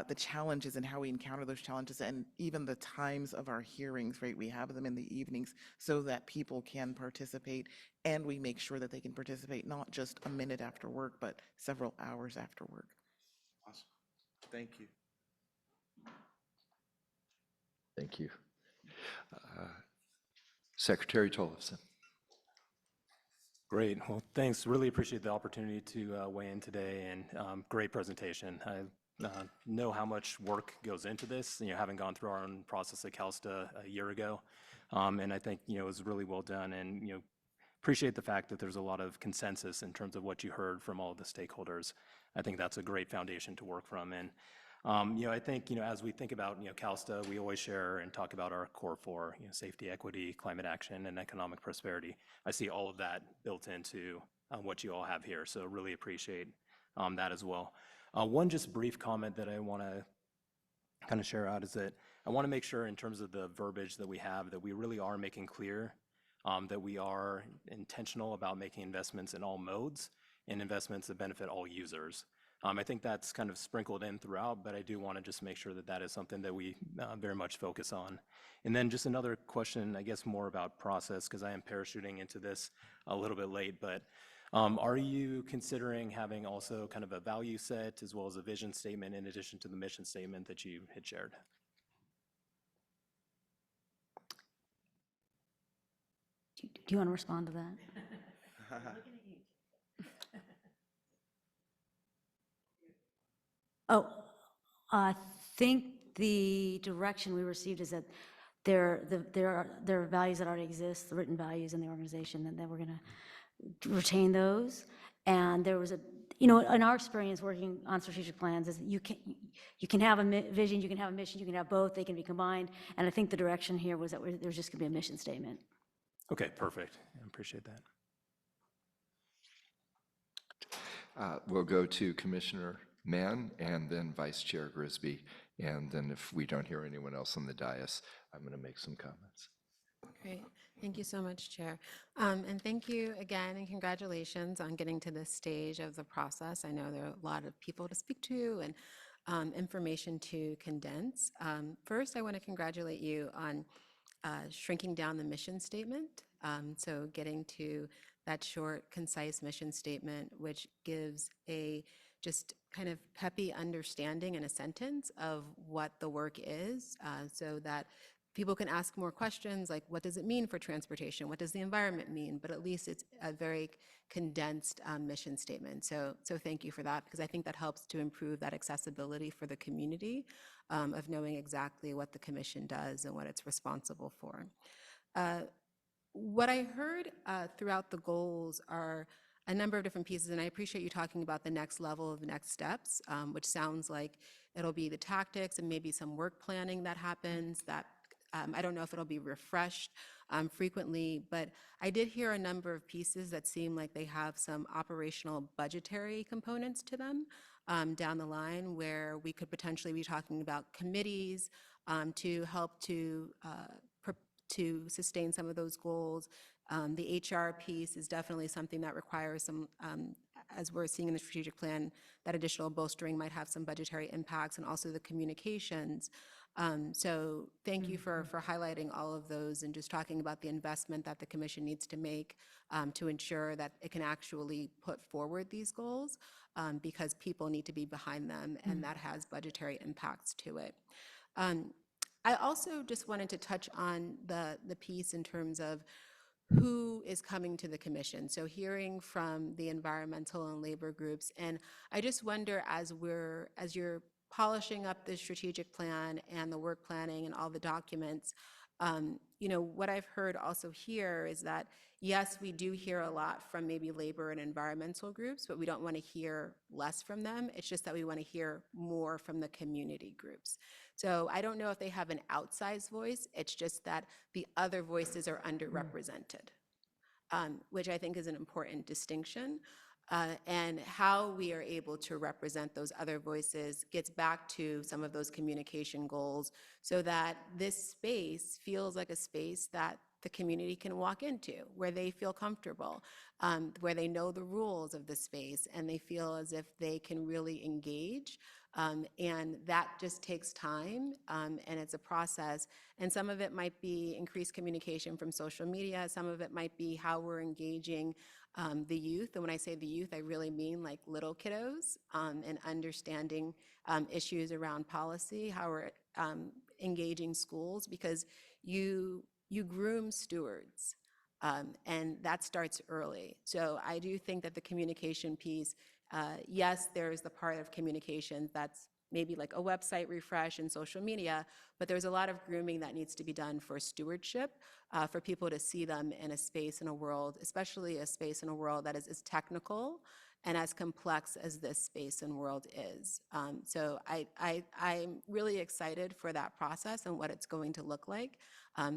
[SPEAKER 8] the challenges and how we encounter those challenges, and even the times of our hearings, right? We have them in the evenings so that people can participate, and we make sure that they can participate not just a minute after work, but several hours after work.
[SPEAKER 11] Awesome. Thank you.
[SPEAKER 1] Thank you. Secretary Tollefson.
[SPEAKER 12] Great. Well, thanks. Really appreciate the opportunity to weigh in today, and great presentation. I know how much work goes into this, having gone through our own process at CalSTA a year ago, and I think, it was really well done, and, appreciate the fact that there's a lot of consensus in terms of what you heard from all of the stakeholders. I think that's a great foundation to work from. And I think, as we think about, CalSTA, we always share and talk about our core four, safety, equity, climate action, and economic prosperity. I see all of that built into what you all have here, so really appreciate that as well. One just brief comment that I want to kind of share out is that I want to make sure in terms of the verbiage that we have that we really are making clear that we are intentional about making investments in all modes and investments that benefit all users. I think that's kind of sprinkled in throughout, but I do want to just make sure that that is something that we very much focus on. And then just another question, I guess more about process, because I am parachuting into this a little bit late, but are you considering having also kind of a value set as well as a vision statement in addition to the mission statement that you had shared?
[SPEAKER 3] Do you want to respond to that? Oh, I think the direction we received is that there are values that already exist, the written values in the organization, and then we're going to retain those. And there was in our experience working on strategic plans, is you can have a vision, you can have a mission, you can have both, they can be combined. And I think the direction here was that there's just going to be a mission statement.
[SPEAKER 12] Okay, perfect. I appreciate that.
[SPEAKER 1] We'll go to Commissioner Mann and then Vice Chair Grisby. And then if we don't hear anyone else on the dais, I'm going to make some comments.
[SPEAKER 13] Great. Thank you so much, Chair. And thank you again and congratulations on getting to this stage of the process. I know there are a lot of people to speak to and information to condense. First, I want to congratulate you on shrinking down the mission statement. So getting to that short, concise mission statement, which gives a just kind of peppy understanding in a sentence of what the work is, so that people can ask more questions like, what does it mean for transportation? What does the environment mean? But at least it's a very condensed mission statement. So thank you for that, because I think that helps to improve that accessibility for the community of knowing exactly what the commission does and what it's responsible for. What I heard throughout the goals are a number of different pieces, and I appreciate you talking about the next level of the next steps, which sounds like it'll be the tactics and maybe some work planning that happens that I don't know if it'll be refreshed frequently, but I did hear a number of pieces that seem like they have some operational budgetary components to them down the line, where we could potentially be talking about committees to help to sustain some of those goals. The HR piece is definitely something that requires some, as we're seeing in the strategic plan, that additional bolstering might have some budgetary impacts, and also the communications. So thank you for highlighting all of those and just talking about the investment that the commission needs to make to ensure that it can actually put forward these goals, because people need to be behind them, and that has budgetary impacts to it. I also just wanted to touch on the piece in terms of who is coming to the commission. So hearing from the environmental and labor groups, and I just wonder, as you're polishing up the strategic plan and the work planning and all the documents, what I've heard also here is that, yes, we do hear a lot from maybe labor and environmental groups, but we don't want to hear less from them. It's just that we want to hear more from the community groups. So I don't know if they have an outsized voice. It's just that the other voices are underrepresented, which I think is an important distinction. And how we are able to represent those other voices gets back to some of those communication goals, so that this space feels like a space that the community can walk into, where they feel comfortable, where they know the rules of the space, and they feel as if they can really engage. And that just takes time, and it's a process. And some of it might be increased communication from social media. Some of it might be how we're engaging the youth. And when I say the youth, I really mean like little kiddos, and understanding issues around policy, how we're engaging schools, because you groom stewards. And that starts early. So I do think that the communication piece, yes, there's the part of communication that's maybe like a website refresh and social media, but there's a lot of grooming that needs to be done for stewardship, for people to see them in a space, in a world, especially a space in a world that is as technical and as complex as this space and world is. So I'm really excited for that process and what it's going to look like,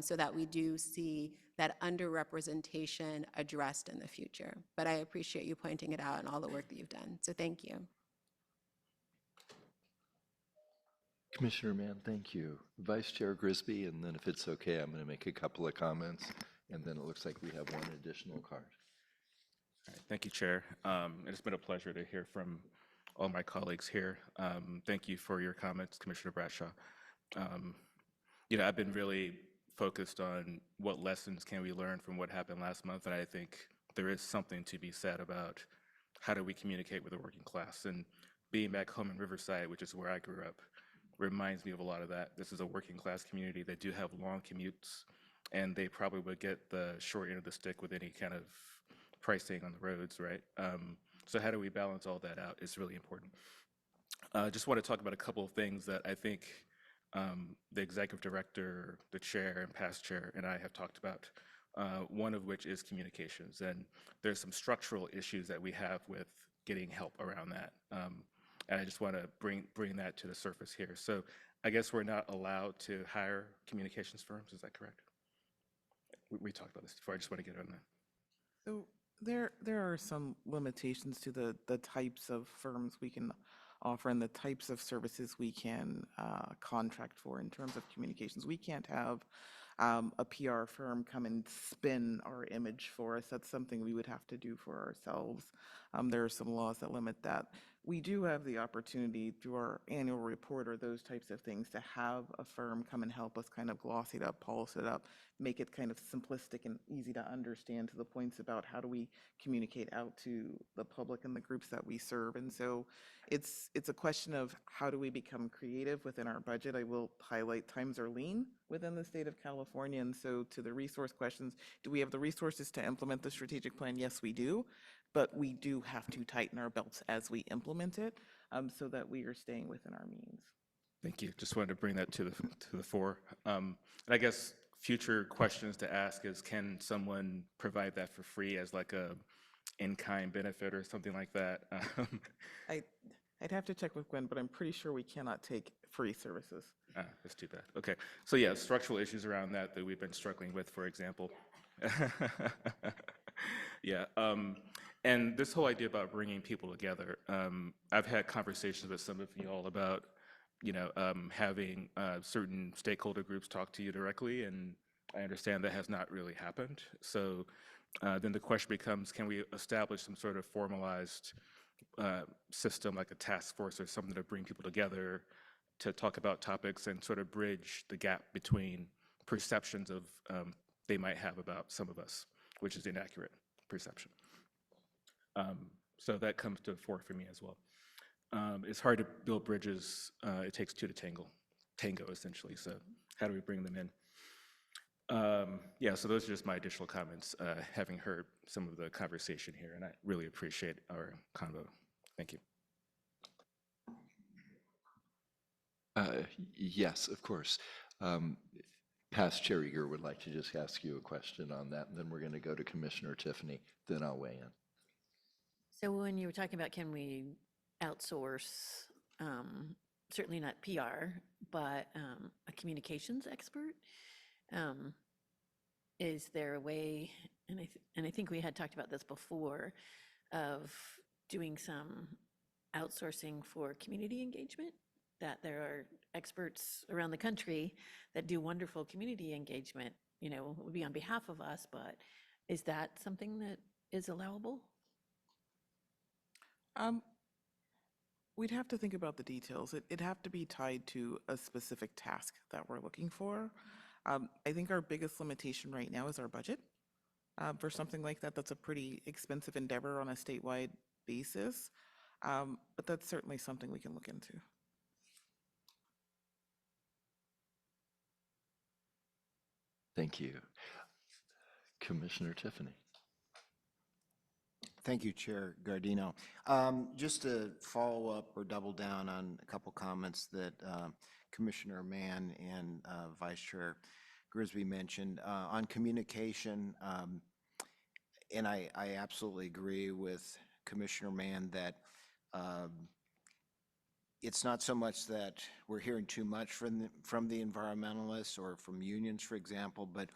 [SPEAKER 13] so that we do see that underrepresentation addressed in the future. But I appreciate you pointing it out and all the work that you've done. So thank you.
[SPEAKER 1] Commissioner Mann, thank you. Vice Chair Grisby, and then if it's okay, I'm going to make a couple of comments, and then it looks like we have one additional card.
[SPEAKER 9] All right, thank you, Chair. It's been a pleasure to hear from all my colleagues here. Thank you for your comments, Commissioner Bradshaw. I've been really focused on what lessons can we learn from what happened last month, and I think there is something to be said about how do we communicate with the working class. And being back home in Riverside, which is where I grew up, reminds me of a lot of that. This is a working class community. They do have long commutes, and they probably would get the short end of the stick with any kind of pricing on the roads, right? So how do we balance all that out is really important. I just want to talk about a couple of things that I think the executive director, the chair, and past chair and I have talked about, one of which is communications. And there's some structural issues that we have with getting help around that. And I just want to bring that to the surface here. So I guess we're not allowed to hire communications firms, is that correct? We talked about this before, I just want to get on that.
[SPEAKER 8] So there are some limitations to the types of firms we can offer and the types of services we can contract for in terms of communications. We can't have a PR firm come and spin our image for us. That's something we would have to do for ourselves. There are some laws that limit that. We do have the opportunity through our annual report or those types of things to have a firm come and help us kind of gloss it up, polish it up, make it kind of simplistic and easy to understand to the points about how do we communicate out to the public and the groups that we serve. And so it's a question of how do we become creative within our budget. I will highlight times are lean within the state of California. And so to the resource questions, do we have the resources to implement the strategic plan? Yes, we do. But we do have to tighten our belts as we implement it, so that we are staying within our means.
[SPEAKER 9] Thank you. Just wanted to bring that to the fore. And I guess future questions to ask is, can someone provide that for free as like a in-kind benefit or something like that?
[SPEAKER 8] I'd have to check with Gwen, but I'm pretty sure we cannot take free services.
[SPEAKER 9] That's too bad. Okay. So yeah, structural issues around that we've been struggling with, for example. Yeah. And this whole idea about bringing people together, I've had conversations with some of you all about, having certain stakeholder groups talk to you directly, and I understand that has not really happened. So then the question becomes, can we establish some sort of formalized system, like a task force or something, to bring people together to talk about topics and sort of bridge the gap between perceptions of they might have about some of us, which is inaccurate perception. So that comes to the fore for me as well. It's hard to build bridges. It takes two to tango, essentially. So how do we bring them in? Yeah, so those are just my additional comments, having heard some of the conversation here, and I really appreciate our convo. Thank you.
[SPEAKER 1] Yes, of course. Past Chair Eager would like to just ask you a question on that, and then we're going to go to Commissioner Tiffany, then I'll weigh in.
[SPEAKER 7] So when you were talking about can we outsource, certainly not PR, but a communications expert, is there a way, and I think we had talked about this before, of doing some outsourcing for community engagement? That there are experts around the country that do wonderful community engagement, would be on behalf of us, but is that something that is allowable?
[SPEAKER 8] We'd have to think about the details. It'd have to be tied to a specific task that we're looking for. I think our biggest limitation right now is our budget. For something like that, that's a pretty expensive endeavor on a statewide basis, but that's certainly something we can look into.
[SPEAKER 1] Thank you. Commissioner Tiffany.
[SPEAKER 10] Thank you, Chair Gardino. Just to follow up or double down on a couple comments that Commissioner Mann and Vice Chair Grisby mentioned on communication, and I absolutely agree with Commissioner Mann that it's not so much that we're hearing too much from the environmentalists or from unions, for example, but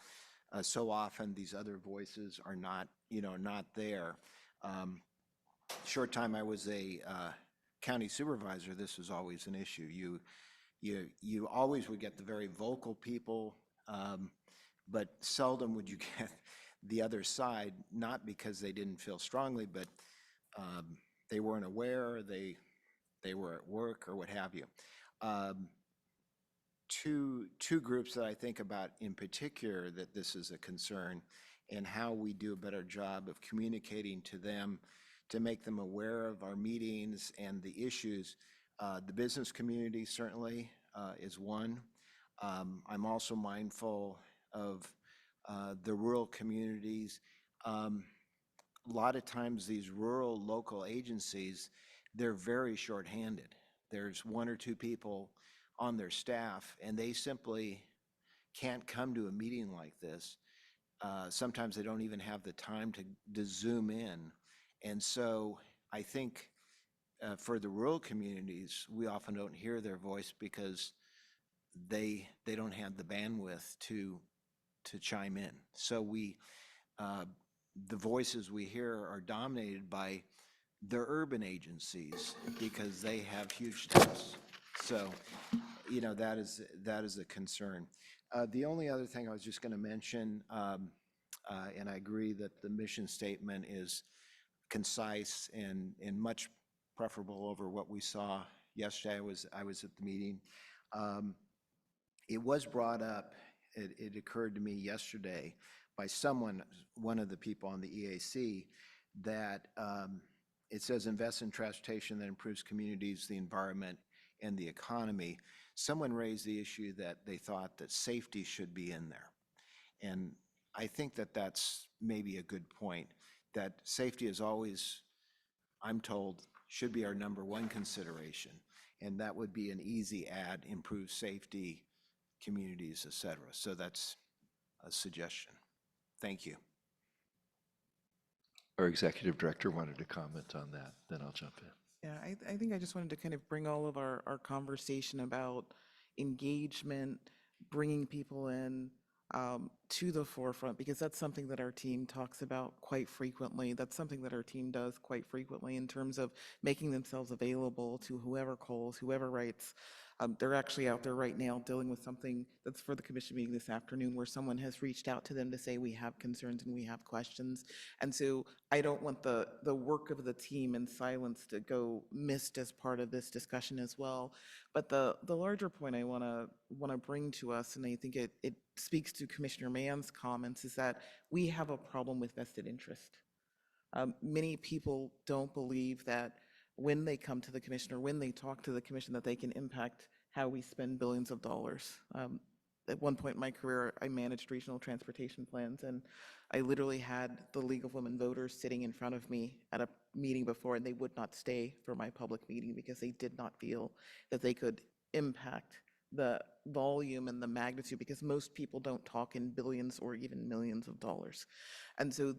[SPEAKER 10] so often these other voices are not, not there. Short time I was a county supervisor, this was always an issue. You always would get the very vocal people, but seldom would you get the other side, not because they didn't feel strongly, but they weren't aware, they were at work or what have you. Two groups that I think about in particular that this is a concern, and how we do a better job of communicating to them to make them aware of our meetings and the issues. The business community certainly is one. I'm also mindful of the rural communities. A lot of times these rural local agencies, they're very shorthanded. There's one or two people on their staff, and they simply can't come to a meeting like this. Sometimes they don't even have the time to zoom in. And so I think for the rural communities, we often don't hear their voice because they don't have the bandwidth to chime in. So the voices we hear are dominated by the urban agencies because they have huge staffs. So, that is a concern. The only other thing I was just going to mention, and I agree that the mission statement is concise and much preferable over what we saw yesterday. I was at the meeting. It was brought up, it occurred to me yesterday by one of the people on the EAC, that it says invest in transportation that improves communities, the environment, and the economy. Someone raised the issue that they thought that safety should be in there. And I think that that's maybe a good point, that safety is always, I'm told, should be our #1 consideration. And that would be an easy add, improve safety, communities, et cetera. So that's a suggestion. Thank you.
[SPEAKER 1] Our executive director wanted to comment on that, then I'll jump in.
[SPEAKER 8] Yeah, I think I just wanted to kind of bring all of our conversation about engagement, bringing people in to the forefront, because that's something that our team talks about quite frequently. That's something that our team does quite frequently in terms of making themselves available to whoever calls, whoever writes. They're actually out there right now dealing with something that's for the commission meeting this afternoon, where someone has reached out to them to say we have concerns and we have questions. And so I don't want the work of the team in silence to go missed as part of this discussion as well. But the larger point I want to bring to us, and I think it speaks to Commissioner Mann's comments, is that we have a problem with vested interest. Many people don't believe that when they come to the commission or when they talk to the commission that they can impact how we spend billions of dollars. At one point in my career, I managed regional transportation plans, and I literally had the League of Women Voters sitting in front of me at a meeting before, and they would not stay for my public meeting because they did not feel that they could impact the volume and the magnitude, because most people don't talk in billions or even millions of dollars. And so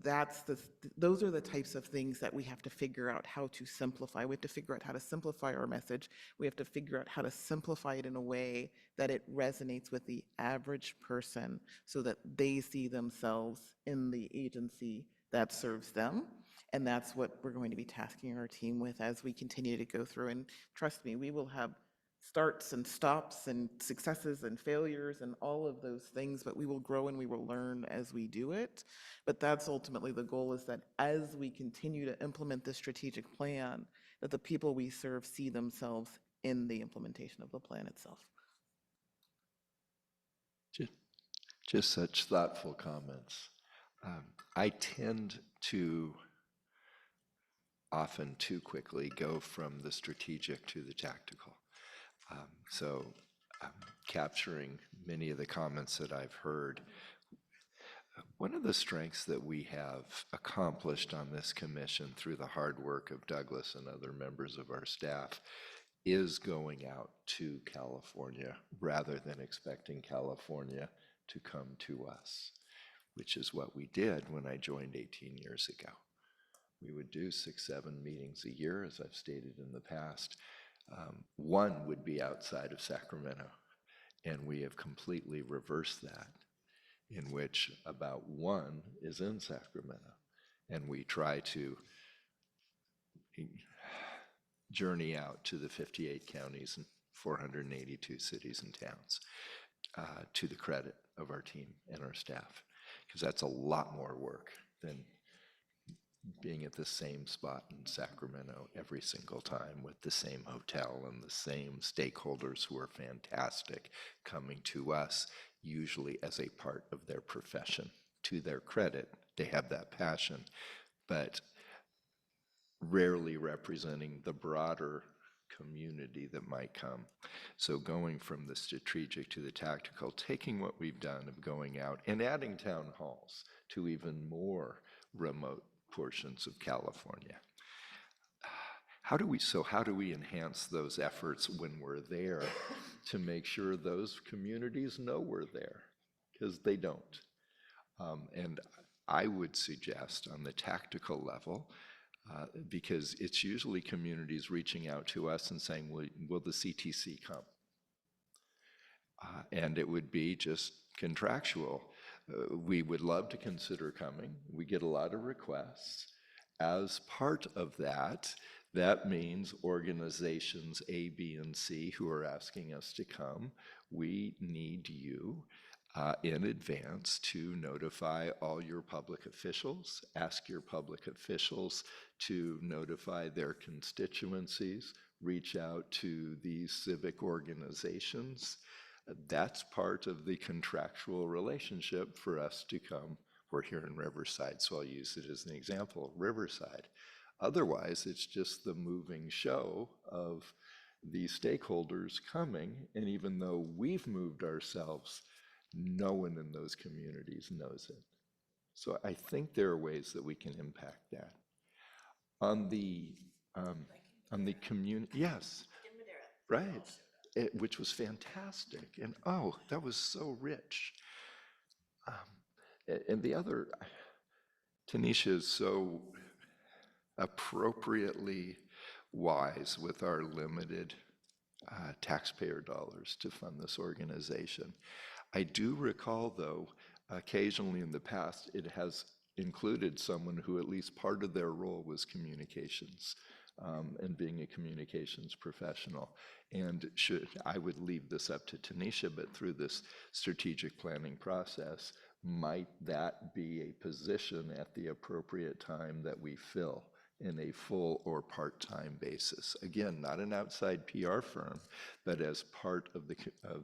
[SPEAKER 8] those are the types of things that we have to figure out how to simplify. We have to figure out how to simplify our message. We have to figure out how to simplify it in a way that it resonates with the average person so that they see themselves in the agency that serves them. And that's what we're going to be tasking our team with as we continue to go through. And trust me, we will have starts and stops and successes and failures and all of those things, but we will grow and we will learn as we do it. But that's ultimately the goal, is that as we continue to implement this strategic plan, that the people we serve see themselves in the implementation of the plan itself.
[SPEAKER 1] Just such thoughtful comments. I tend to often too quickly go from the strategic to the tactical. So capturing many of the comments that I've heard, One of the strengths that we have accomplished on this commission through the hard work of Douglas and other members of our staff is going out to California rather than expecting California to come to us, which is what we did when I joined 18 years ago. We would do 6, 7 meetings a year, as I've stated in the past. One would be outside of Sacramento, and we have completely reversed that, in which about one is in Sacramento, and we try to journey out to the 58 counties and 482 cities and towns, to the credit of our team and our staff, because that's a lot more work than being at the same spot in Sacramento every single time with the same hotel and the same stakeholders who are fantastic coming to us, usually as a part of their profession. To their credit, they have that passion, but rarely representing the broader community that might come. So going from the strategic to the tactical, taking what we've done of going out and adding town halls to even more remote portions of California. How do we enhance those efforts when we're there to make sure those communities know we're there? Because they don't. And I would suggest on the tactical level, because it's usually communities reaching out to us and saying, will the CTC come? And it would be just contractual. We would love to consider coming. We get a lot of requests. As part of that, that means organizations A, B, and C who are asking us to come, we need you in advance to notify all your public officials, ask your public officials to notify their constituencies, reach out to these civic organizations. That's part of the contractual relationship for us to come. We're here in Riverside, so I'll use it as an example, Riverside. Otherwise, it's just the moving show of the stakeholders coming, and even though we've moved ourselves, no one in those communities knows it. So I think there are ways that we can impact that. On the community, yes, right, which was fantastic, and oh, that was so rich. And the other, Tanisha is so appropriately wise with our limited taxpayer dollars to fund this organization. I do recall, though, occasionally in the past, it has included someone who at least part of their role was communications and being a communications professional. And I would leave this up to Tanisha, but through this strategic planning process, might that be a position at the appropriate time that we fill in a full or part-time basis? Again, not an outside PR firm, but as part of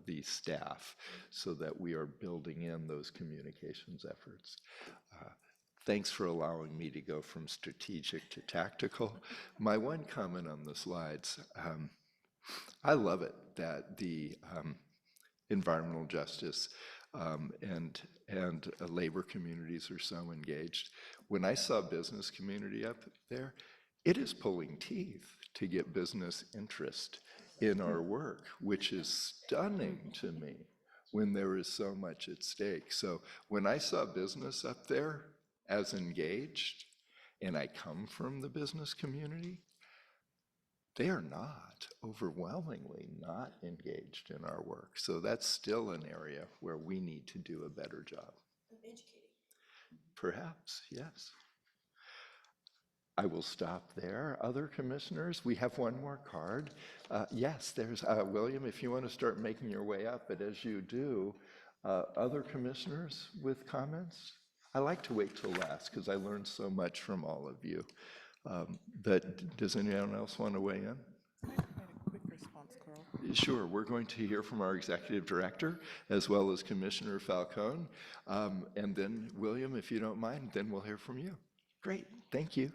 [SPEAKER 1] the staff, so that we are building in those communications efforts. Thanks for allowing me to go from strategic to tactical. My one comment on the slides, I love it that the environmental justice and labor communities are so engaged. When I saw business community up there, it is pulling teeth to get business interest in our work, which is stunning to me when there is so much at stake. So when I saw business up there as engaged, and I come from the business community, they are not, overwhelmingly not engaged in our work. So that's still an area where we need to do a better job. Educating. Perhaps, yes. I will stop there. Other commissioners, we have one more card. Yes, there's William, if you want to start making your way up, but as you do, other commissioners with comments? I like to wait till last because I learned so much from all of you. But does anyone else want to weigh in?
[SPEAKER 8] A quick response, Carl.
[SPEAKER 1] Sure, we're going to hear from our executive director as well as Commissioner Falcone. And then William, if you don't mind, then we'll hear from you. Great, thank you.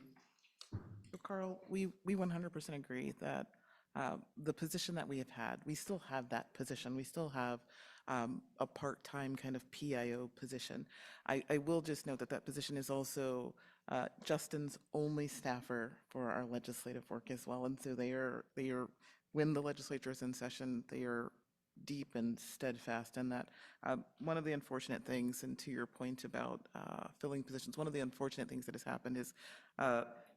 [SPEAKER 8] So Carl, we 100% agree that the position that we have had, we still have that position. We still have a part-time kind of PIO position. I will just note that that position is also Justin's only staffer for our legislative work as well. And so they are, when the legislature is in session, they are deep and steadfast in that. One of the unfortunate things, and to your point about filling positions, one of the unfortunate things that has happened is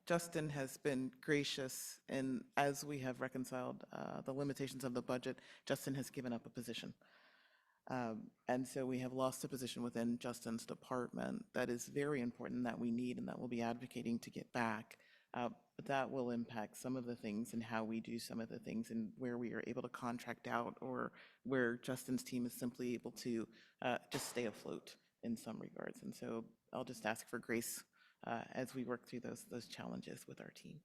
[SPEAKER 8] Justin has been gracious, and as we have reconciled the limitations of the budget, Justin has given up a position. And so we have lost a position within Justin's department that is very important, that we need, and that we'll be advocating to get back. But that will impact some of the things and how we do some of the things, and where we are able to contract out, or where Justin's team is simply able to just stay afloat in some regards. And so I'll just ask for grace as we work through those challenges with our team.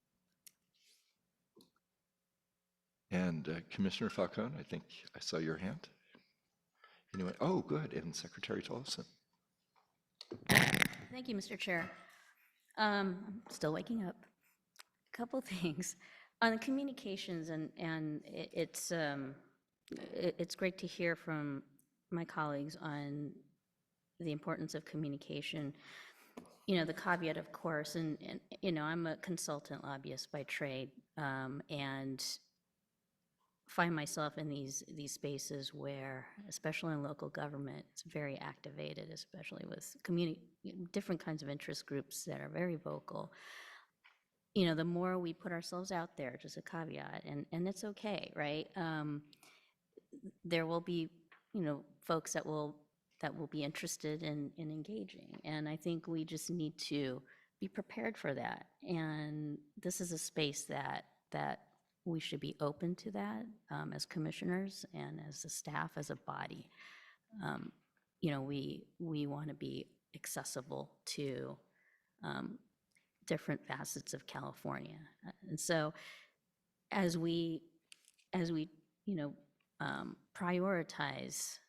[SPEAKER 1] And Commissioner Falcone, I think I saw your hand. Anyway, oh, good, and Secretary Tolleson.
[SPEAKER 3] Thank you, Mr. Chair. I'm still waking up. A couple things on the communications, and it's great to hear from my colleagues on the importance of communication. You know, the caveat, of course, and you know, I'm a consultant lobbyist by trade, and find myself in these spaces where, especially in local government, it's very activated, especially with different kinds of interest groups that are very vocal. You know, the more we put ourselves out there, just a caveat, and it's okay, right? There will be, you know, folks that will be interested in engaging, and I think we just need to be prepared for that. And this is a space that we should be open to that as commissioners and as a staff, as a body. You know, we want to be accessible to different facets of California. And so as we you know, prioritize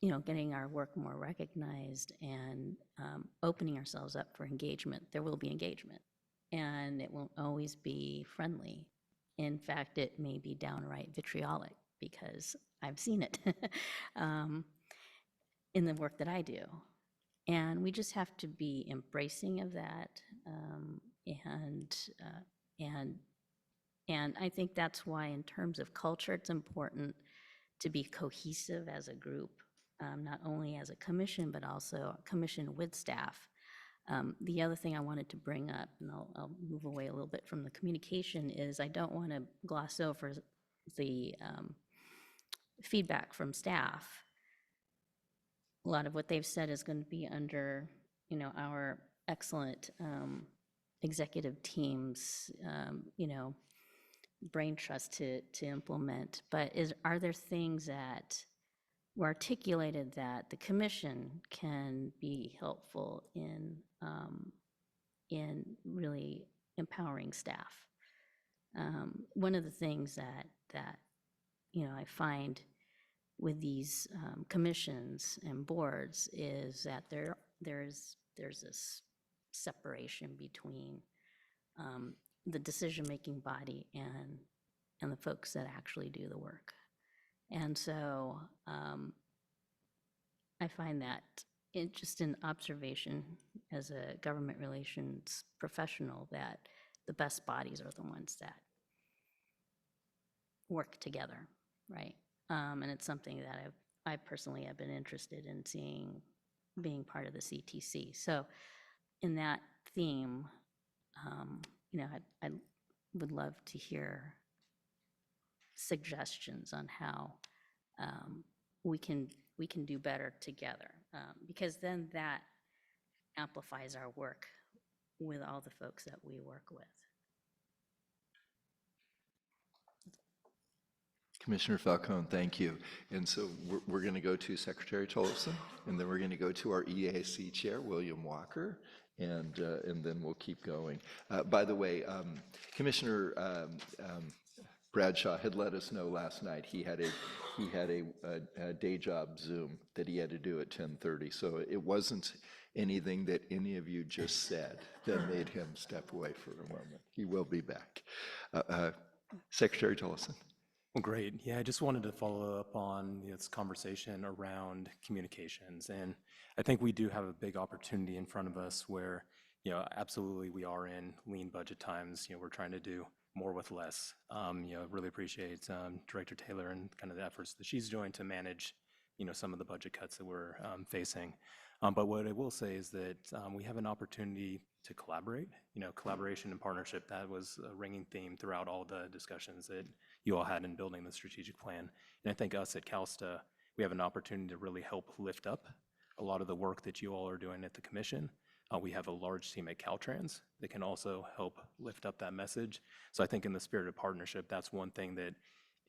[SPEAKER 3] you know, getting our work more recognized and opening ourselves up for engagement, there will be engagement. And it won't always be friendly. In fact, it may be downright vitriolic, because I've seen it in the work that I do. And we just have to be embracing of that. And I think that's why, in terms of culture, it's important to be cohesive as a group, not only as a commission, but also a commission with staff. The other thing I wanted to bring up, and I'll move away a little bit from the communication, is I don't want to gloss over the feedback from staff. A lot of what they've said is going to be under, you know, our excellent executive teams, you know, brain trust to implement. But are there things that were articulated that the commission can be helpful in really empowering staff? One of the things that you know, I find with these commissions and boards is that there's this separation between the decision-making body and the folks that actually do the work. And so I find that just an observation as a government relations professional, that the best bodies are the ones that work together, right? And it's something that I personally have been interested in seeing, being part of the CTC. So in that theme, you know, I would love to hear suggestions on how we can do better together, because then that amplifies our work with all the folks that we work with.
[SPEAKER 1] Commissioner Falcone, thank you. And so we're going to go to Secretary Tolleson, and then we're going to go to our EAC Chair, William Walker, and then we'll keep going. By the way, Commissioner Bradshaw had let us know last night he had a day job Zoom that he had to do at 10:30. So it wasn't anything that any of you just said that made him step away for a moment. He will be back. Secretary Tolleson.
[SPEAKER 12] Well, great. Yeah, I just wanted to follow up on this conversation around communications. And I think we do have a big opportunity in front of us where, absolutely we are in lean budget times. We're trying to do more with less. Really appreciate Director Taylor and kind of the efforts that she's doing to manage, some of the budget cuts that we're facing. But what I will say is that we have an opportunity to collaborate. Collaboration and partnership, that was a ringing theme throughout all the discussions that you all had in building the strategic plan. And I think us at CalSTA, we have an opportunity to really help lift up a lot of the work that you all are doing at the commission. We have a large team at Caltrans that can also help lift up that message. So I think in the spirit of partnership, that's one thing that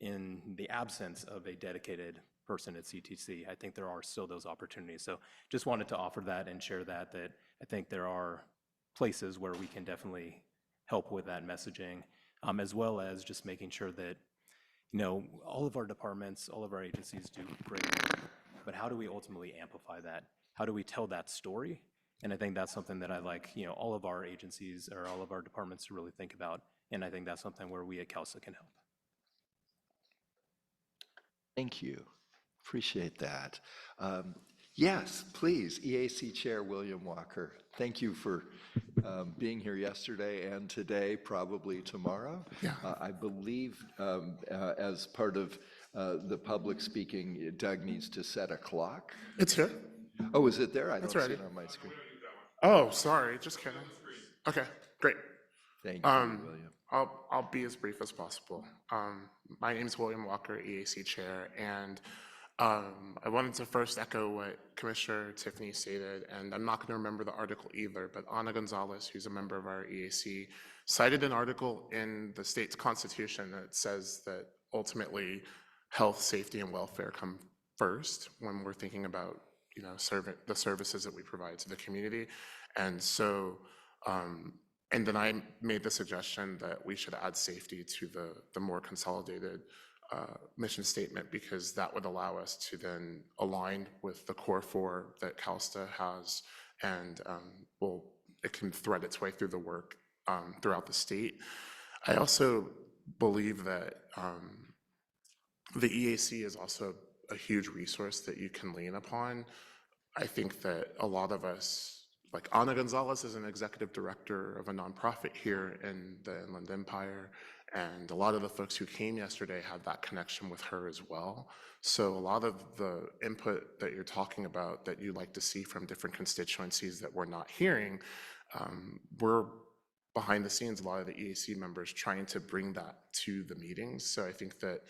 [SPEAKER 12] in the absence of a dedicated person at CTC, I think there are still those opportunities. So just wanted to offer that and share that I think there are places where we can definitely help with that messaging, as well as just making sure that, all of our departments, all of our agencies do great work, but how do we ultimately amplify that? How do we tell that story? And I think that's something that I like, all of our agencies or all of our departments to really think about. And I think that's something where we at CalSTA can help.
[SPEAKER 1] Thank you. Appreciate that. Yes, please, EAC Chair William Walker. Thank you for being here yesterday and today, probably tomorrow.
[SPEAKER 14] Yeah.
[SPEAKER 1] I believe as part of the public speaking, Doug needs to set a clock.
[SPEAKER 14] It's here.
[SPEAKER 1] Oh, is it there? I
[SPEAKER 14] It's
[SPEAKER 1] don't see
[SPEAKER 14] ready.
[SPEAKER 1] it on my screen.
[SPEAKER 14] Oh, sorry, just kidding. Okay, great.
[SPEAKER 1] Thank you, William.
[SPEAKER 14] I'll be as brief as possible. My name is William Walker, EAC Chair, and I wanted to first echo what Commissioner Tiffany stated, and I'm not going to remember the article either, but Ana Gonzalez, who's a member of our EAC, cited an article in the state's constitution that says that ultimately health, safety, and welfare come first when we're thinking about the services that we provide to the community. And so, and then I made the suggestion that we should add safety to the more consolidated mission statement, because that would allow us to then align with the core four that CalSTA has, and it can thread its way through the work throughout the state. I also believe that the EAC is also a huge resource that you can lean upon. I think that a lot of us, like Ana Gonzalez is an executive director of a nonprofit here in the Inland Empire, and a lot of the folks who came yesterday had that connection with her as well. So a lot of the input that you're talking about that you like to see from different constituencies that we're not hearing, we're behind the scenes, a lot of the EAC members trying to bring that to the meetings. So I think that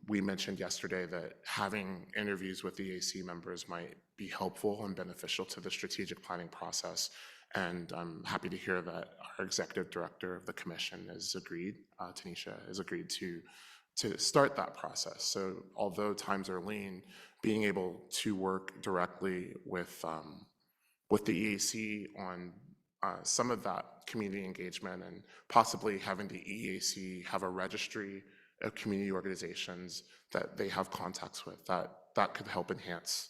[SPEAKER 14] we mentioned yesterday that having interviews with EAC members might be helpful and beneficial to the strategic planning process. And I'm happy to hear that our executive director of the commission has agreed, Tanisha, has agreed to start that process. So although times are lean, being able to work directly with the EAC on some of that community engagement, and possibly having the EAC have a registry of community organizations that they have contacts with, that could help enhance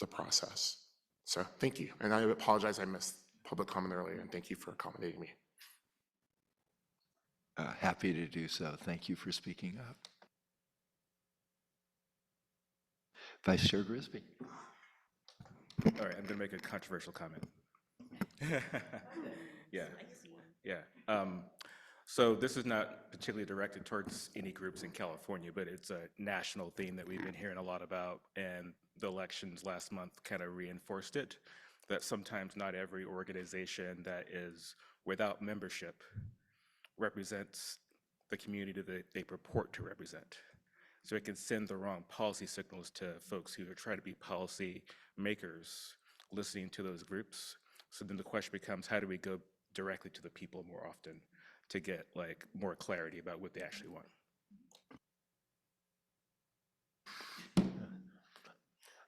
[SPEAKER 14] the process. So thank you. And I apologize I missed public comment earlier, and thank you for accommodating me.
[SPEAKER 1] Happy to do so. Thank you for speaking up. Vice Chair Grisby.
[SPEAKER 9] All right, I'm going to make a controversial comment. Yeah. So this is not particularly directed towards any groups in California, but it's a national theme that we've been hearing a lot about, and the elections last month kind of reinforced it, that sometimes not every organization that is without membership represents the community that they purport to represent. So it can send the wrong policy signals to folks who are trying to be policy makers listening to those groups. So then the question becomes, how do we go directly to the people more often to get more clarity about what they actually want?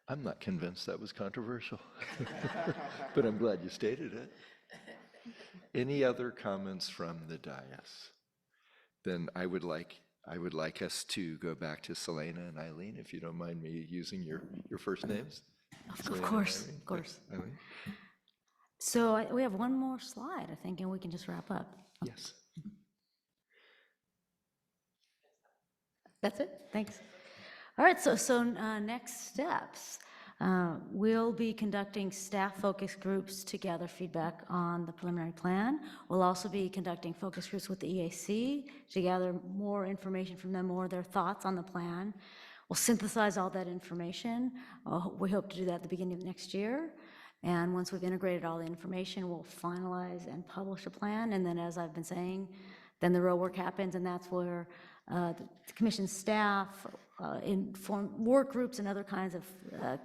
[SPEAKER 1] I'm not convinced that was controversial, but I'm glad you stated it. Any other comments from the dais? Then I would like us to go back to Selena and Eileen, if you don't mind me using your first names.
[SPEAKER 3] Of course, of course.
[SPEAKER 1] Eileen?
[SPEAKER 3] So we have one more slide, I think, and we can just wrap up.
[SPEAKER 1] Yes.
[SPEAKER 3] That's it? Thanks. All right, so next steps. We'll be conducting staff focus groups to gather feedback on the preliminary plan. We'll also be conducting focus groups with the EAC to gather more information from them, more of their thoughts on the plan. We'll synthesize all that information. We hope to do that at the beginning of next year. And once we've integrated all the information, we'll finalize and publish a plan. And then, as I've been saying, then the real work happens, and that's where the commission staff, inform work groups and other kinds of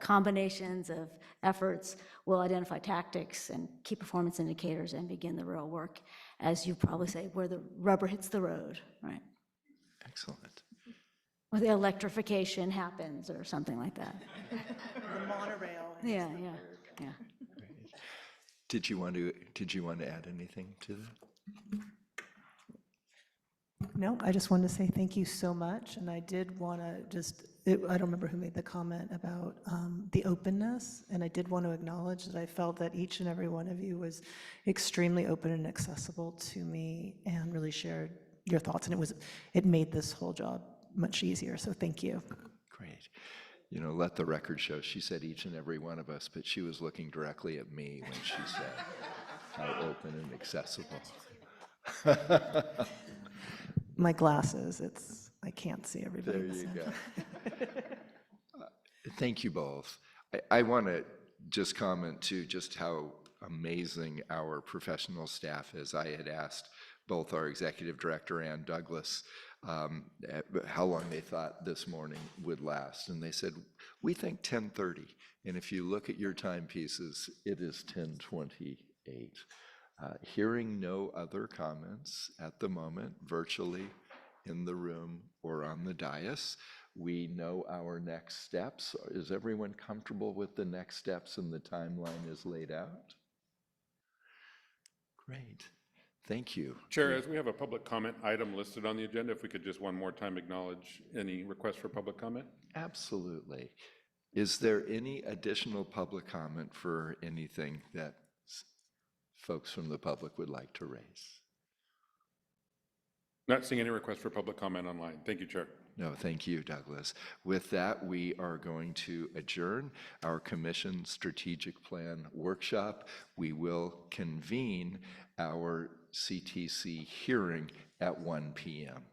[SPEAKER 3] combinations of efforts will identify tactics and key performance indicators and begin the real work, as you probably say, where the rubber hits the road, right?
[SPEAKER 1] Excellent.
[SPEAKER 3] Where the electrification happens or something like that.
[SPEAKER 4] The monorail.
[SPEAKER 3] Yeah.
[SPEAKER 1] Did you want to add anything to that?
[SPEAKER 4] No, I just wanted to say thank you so much, and I did want to I don't remember who made the comment about the openness, and I did want to acknowledge that I felt that each and every one of you was extremely open and accessible to me and really shared your thoughts, and it made this whole job much easier, so thank you.
[SPEAKER 1] Great. You know, let the record show, she said each and every one of us, but she was looking directly at me when she said how open and accessible.
[SPEAKER 4] My glasses, I can't see everybody.
[SPEAKER 1] There you go. Thank you both. I want to just comment too, just how amazing our professional staff is. I had asked both our executive director and Douglas how long they thought this morning would last, and they said, we think 10:30, and if you look at your timepieces, it is 10:28. Hearing no other comments at the moment, virtually in the room or on the dais, we know our next steps. Is everyone comfortable with the next steps and the timeline is laid out? Great. Thank you.
[SPEAKER 2] Chair, as we have a public comment item listed on the agenda, if we could just one more time acknowledge any requests for public comment?
[SPEAKER 1] Absolutely. Is there any additional public comment for anything that folks from the public would like to raise?
[SPEAKER 2] Not seeing any requests for public comment online. Thank you, Chair.
[SPEAKER 1] No, thank you, Douglas. With that, we are going to adjourn our Commission Strategic Plan workshop. We will convene our CTC hearing at 1 p.m.